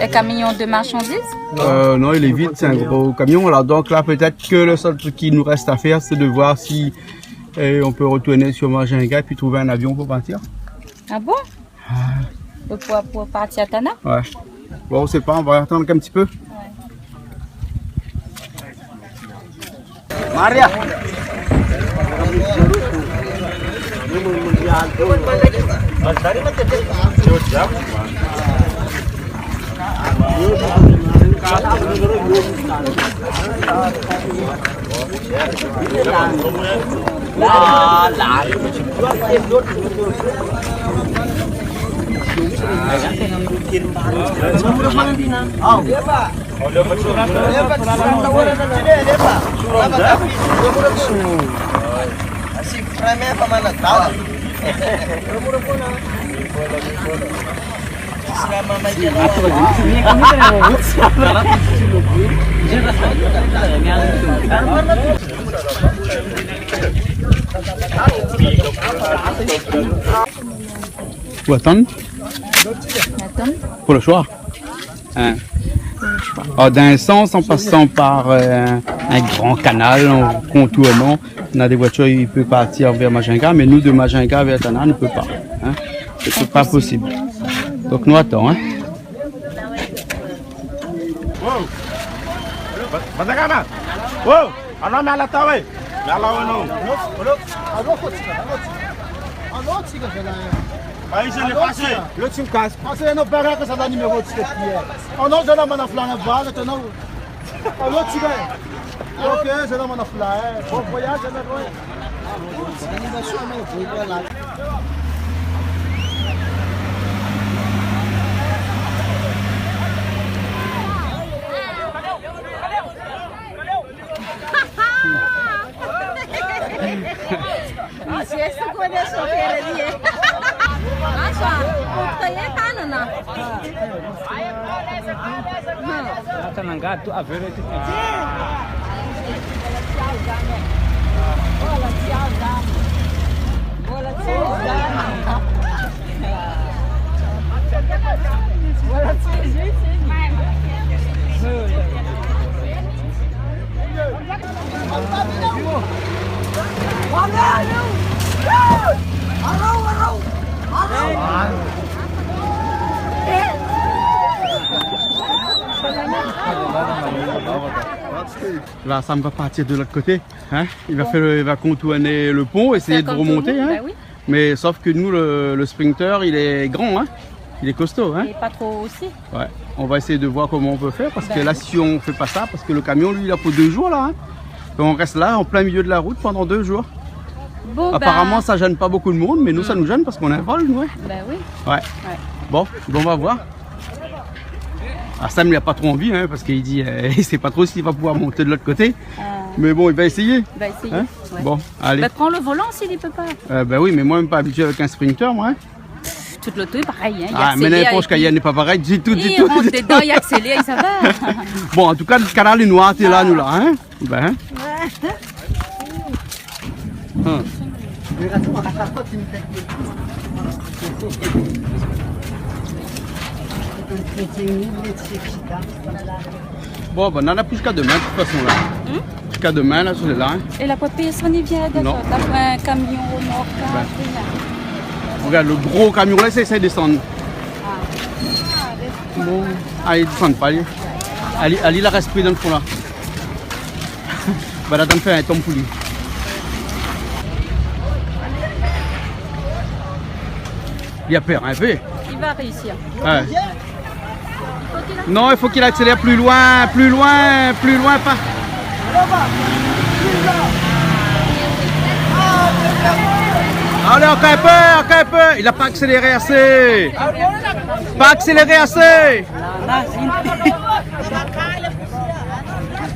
Un camion de marchandises? Non, il est vide, c'est un gros camion. Alors donc là, peut-être que le seul truc qui nous reste à faire, c'est de voir si on peut retourner sur Majinga et puis trouver un avion pour partir. Ah bon? Pour partir à Tana? Ouais. Bon, on sait pas, on va attendre un petit peu. Maria! Faut attendre pour le choix. Hein. Alors, d'un sens, en passant par un grand canal, en contournant, on a des voitures qui peuvent partir vers Majinga, mais nous de Majinga vers Tana, on ne peut pas. Hein. C'est pas possible. Donc nous attendons. Hein. Aí já lhe passei. Eu tinha um casco. Você não pega essa da número de ticket. Oh não, já não manda flana vaga, tu não. Alô, tiga. Ok, já não manda flana. Vou apoiar já não vai. Se esse conhece o que ele Là, ça va partir de l'autre côté. Hein. Il va contourner le pont, essayer de remonter. Hein. Bah oui. Mais sauf que nous, le sprinter, il est grand. Hein. Il est costaud. Hein. Et pas trop aussi. Ouais. On va essayer de voir comment on peut faire. Parce que là, si on fait pas ça, parce que le camion, lui, il a pour 2 jours là. Hein. Donc, on reste là, en plein milieu de la route pendant 2 jours. Bon, apparemment, ça gêne pas beaucoup de monde, mais nous, ça nous gêne parce qu'on a un vol, nous. Bah oui. Ouais. Bon, on va voir. Ah, Sam, il n'a pas trop envie, hein, parce qu'il dit il ne sait pas trop s'il va pouvoir monter de l'autre côté. Mais bon, il va essayer. Il va essayer. Hein. Ouais. Bon, allez. Bah, prends le volant s'il ne peut pas. Bah oui, mais moi, je ne suis pas habitué avec un sprinter, moi. Tout l'auto est pareil. Hein. Ah, mais n'importe Cayenne n'est pas pareil du tout. Il rentre dedans, il accélère, ça va. Bon, en tout cas, le canal est noir, tu es là, nous là. Hein. Ben, hein. Bon, ben, on en a plus qu'à demain, de toute façon là. jusqu'à demain, là, celui-là. Hein. Et la population n'est bien d'accord. Après un camion au nord, regarde, le gros camion là, c'est de descendre. Bon, ah, il ne descend pas, lui. Ali, il reste pris dans le fond là. Bah, là, t'en fais un tombe pour lui. Il a peur un peu. Il va réussir. Ouais. Non, il faut qu'il accélère plus loin, pas. Allez, encore un peu. Il n'a pas accéléré assez. Pas accéléré assez.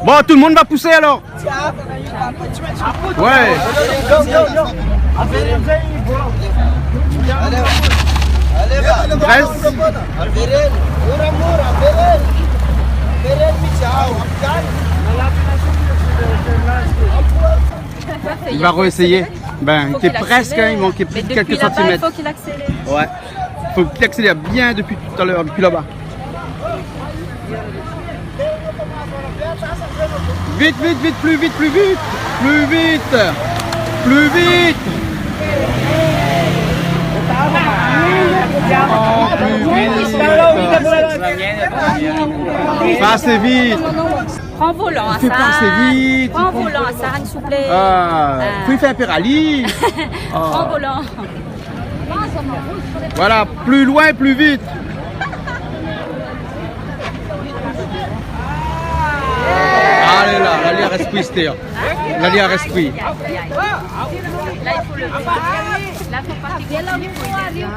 Bon, tout le monde va pousser alors. Ouais. Il va réessayer. Ben, il était presque, hein, il manquait plus de quelques centimètres. Il faut qu'il accélère. Ouais. Il faut qu'il accélère bien depuis tout à l'heure, depuis là-bas. Vite, plus vite. Pas assez vite. Prends volant à ça. Pas assez vite. Prends volant à ça, s'il vous plaît. Puis faire un peu rallye. Prends volant. Voilà, plus loin, plus vite. Allez là, il a respiré, Stéa. Là, il a respiré. Là, il faut le lever. Là, il faut partir. Là, il faut le lever.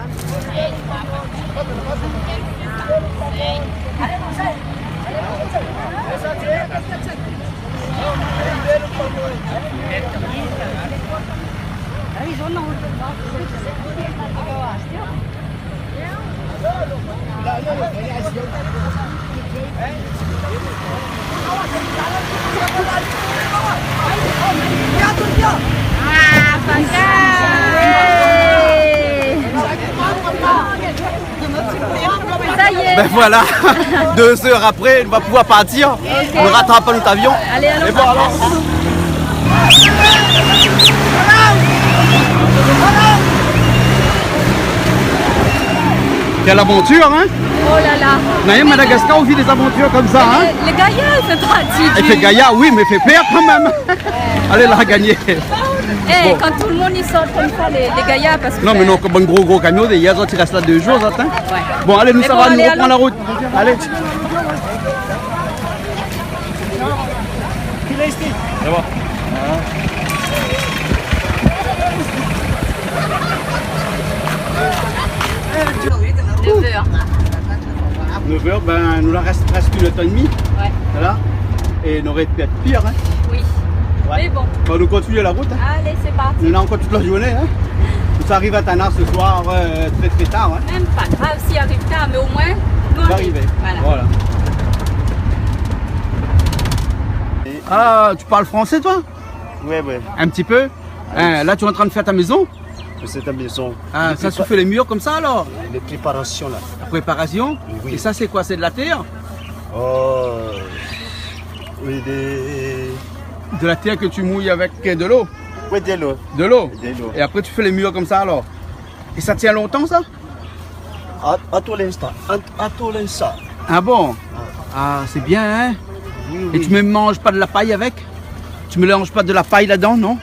Ben voilà, 2 heures après, on va pouvoir partir. On ne rattrape pas notre avion. Allez, allons. Et bon, alors. Quelle aventure, hein? Oh là là. Naïm, Madagascar, on vit des aventures comme ça, hein? Le Gaïa, il fait partie. Elle fait Gaïa, oui, mais fait peur quand même. Allez, la gagner. Bon. Quand tout le monde y sort comme ça, les Gaïas, parce que... Non, mais non, comme un gros camion, il y a d'autres qui restent là 2 jours, attends. Ouais. Bon, allez, nous, ça va, nous reprendre la route. Allez. Ça va. 9h, ben, nous la reste presque 1 heure et demie. Ouais. Voilà. Et il aurait pu être pire, hein. Oui. Ouais. Mais bon. On va nous continuer la route. Hein. Allez, c'est parti. On a encore toute la journée. Hein. Ça arrive à Tana ce soir très tard. Hein. Même pas grave s'il arrive tard, mais au moins, nous on arrive. Voilà. Ah, tu parles français toi? Oui. Un petit peu. Hein, là, tu es en train de faire ta maison? C'est ta maison. Ah, ça se fait les murs comme ça alors? Les préparations là. La préparation? Oui. Et ça, c'est quoi? C'est de la terre? Oh. Oui, de la terre que tu mouilles avec de l'eau? Oui, de l'eau. De l'eau? Et après, tu fais les murs comme ça alors? Et ça tient longtemps ça? À tout l'instant. À tout l'instant. Ah bon? Ah, c'est bien, hein? Oui. Et tu ne mélanges pas de la paille avec? Tu ne mélanges pas de la paille là-dedans, non?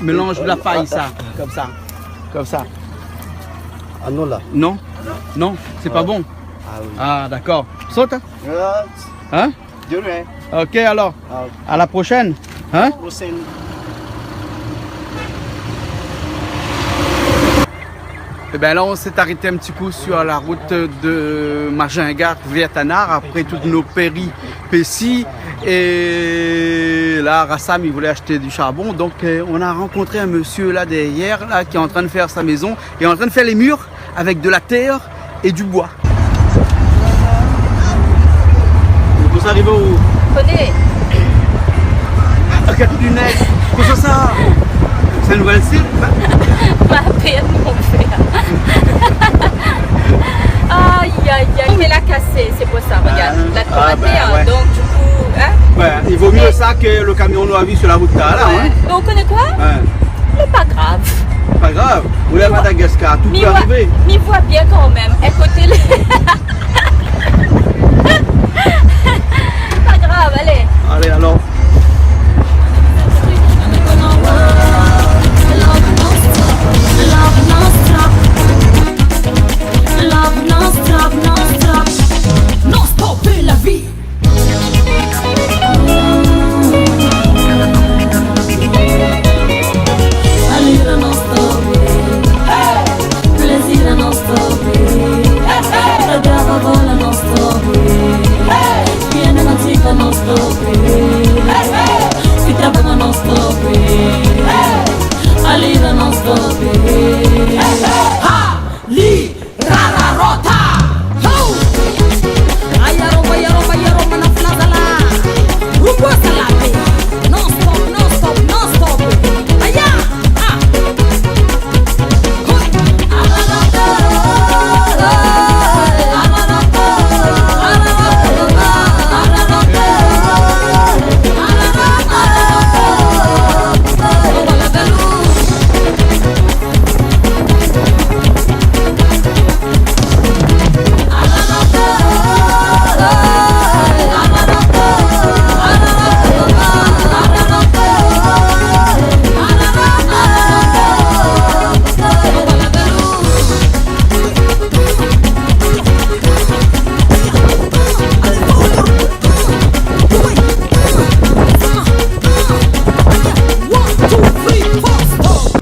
Mélange de la paille, ça. Comme ça. Comme ça. Ah non, là. Non? Non, c'est pas bon. Ah oui. Ah, d'accord. Saute. Hein? Ok, alors. À la prochaine. Hein? Et bien là, on s'est arrêté un petit coup sur la route de Majinga vers Tanar après toutes nos péripéties. Et là, Rassam, il voulait acheter du charbon. Donc, on a rencontré un monsieur là derrière là, qui est en train de faire sa maison et en train de faire les murs avec de la terre et du bois. Vous arrivez où? Connais. Regarde du nez. Qu'est-ce que ça? C'est une nouvelle cible? Ma père, mon frère. Aïe, il l'a cassé, c'est pour ça, regarde. La tomaté, donc du coup, hein? Ouais, il vaut mieux ça que le camion noir sur la route là. Hein? Mais on connaît quoi? Mais pas grave. Pas grave, vous êtes à Madagascar, tout peut arriver. Mais voit bien quand même, écoutez-le. Pas grave, allez. Allez, alors. La vie. Allure non stopper, plaisir non stopper, la gava vola non stopper, viene matica non stopper, vita buona non stopper, allure non stopper, ha, li, rara rota.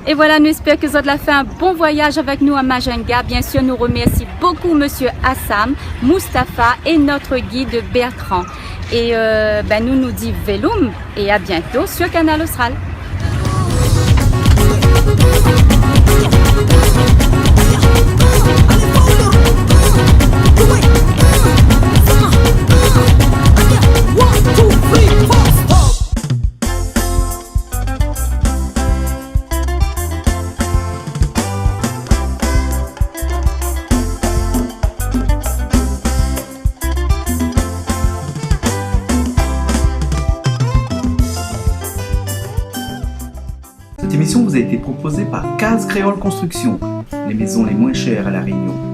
Et voilà, nous espérons que vous avez fait un bon voyage avec nous à Majunga. Bien sûr, nous remercions beaucoup Monsieur Assam, Mustapha et notre guide Bertrand. Et nous nous disons Veloum et à bientôt sur Canal Austral. Cette émission vous a été proposée par Case Créole Construction, les maisons les moins chères à La Réunion.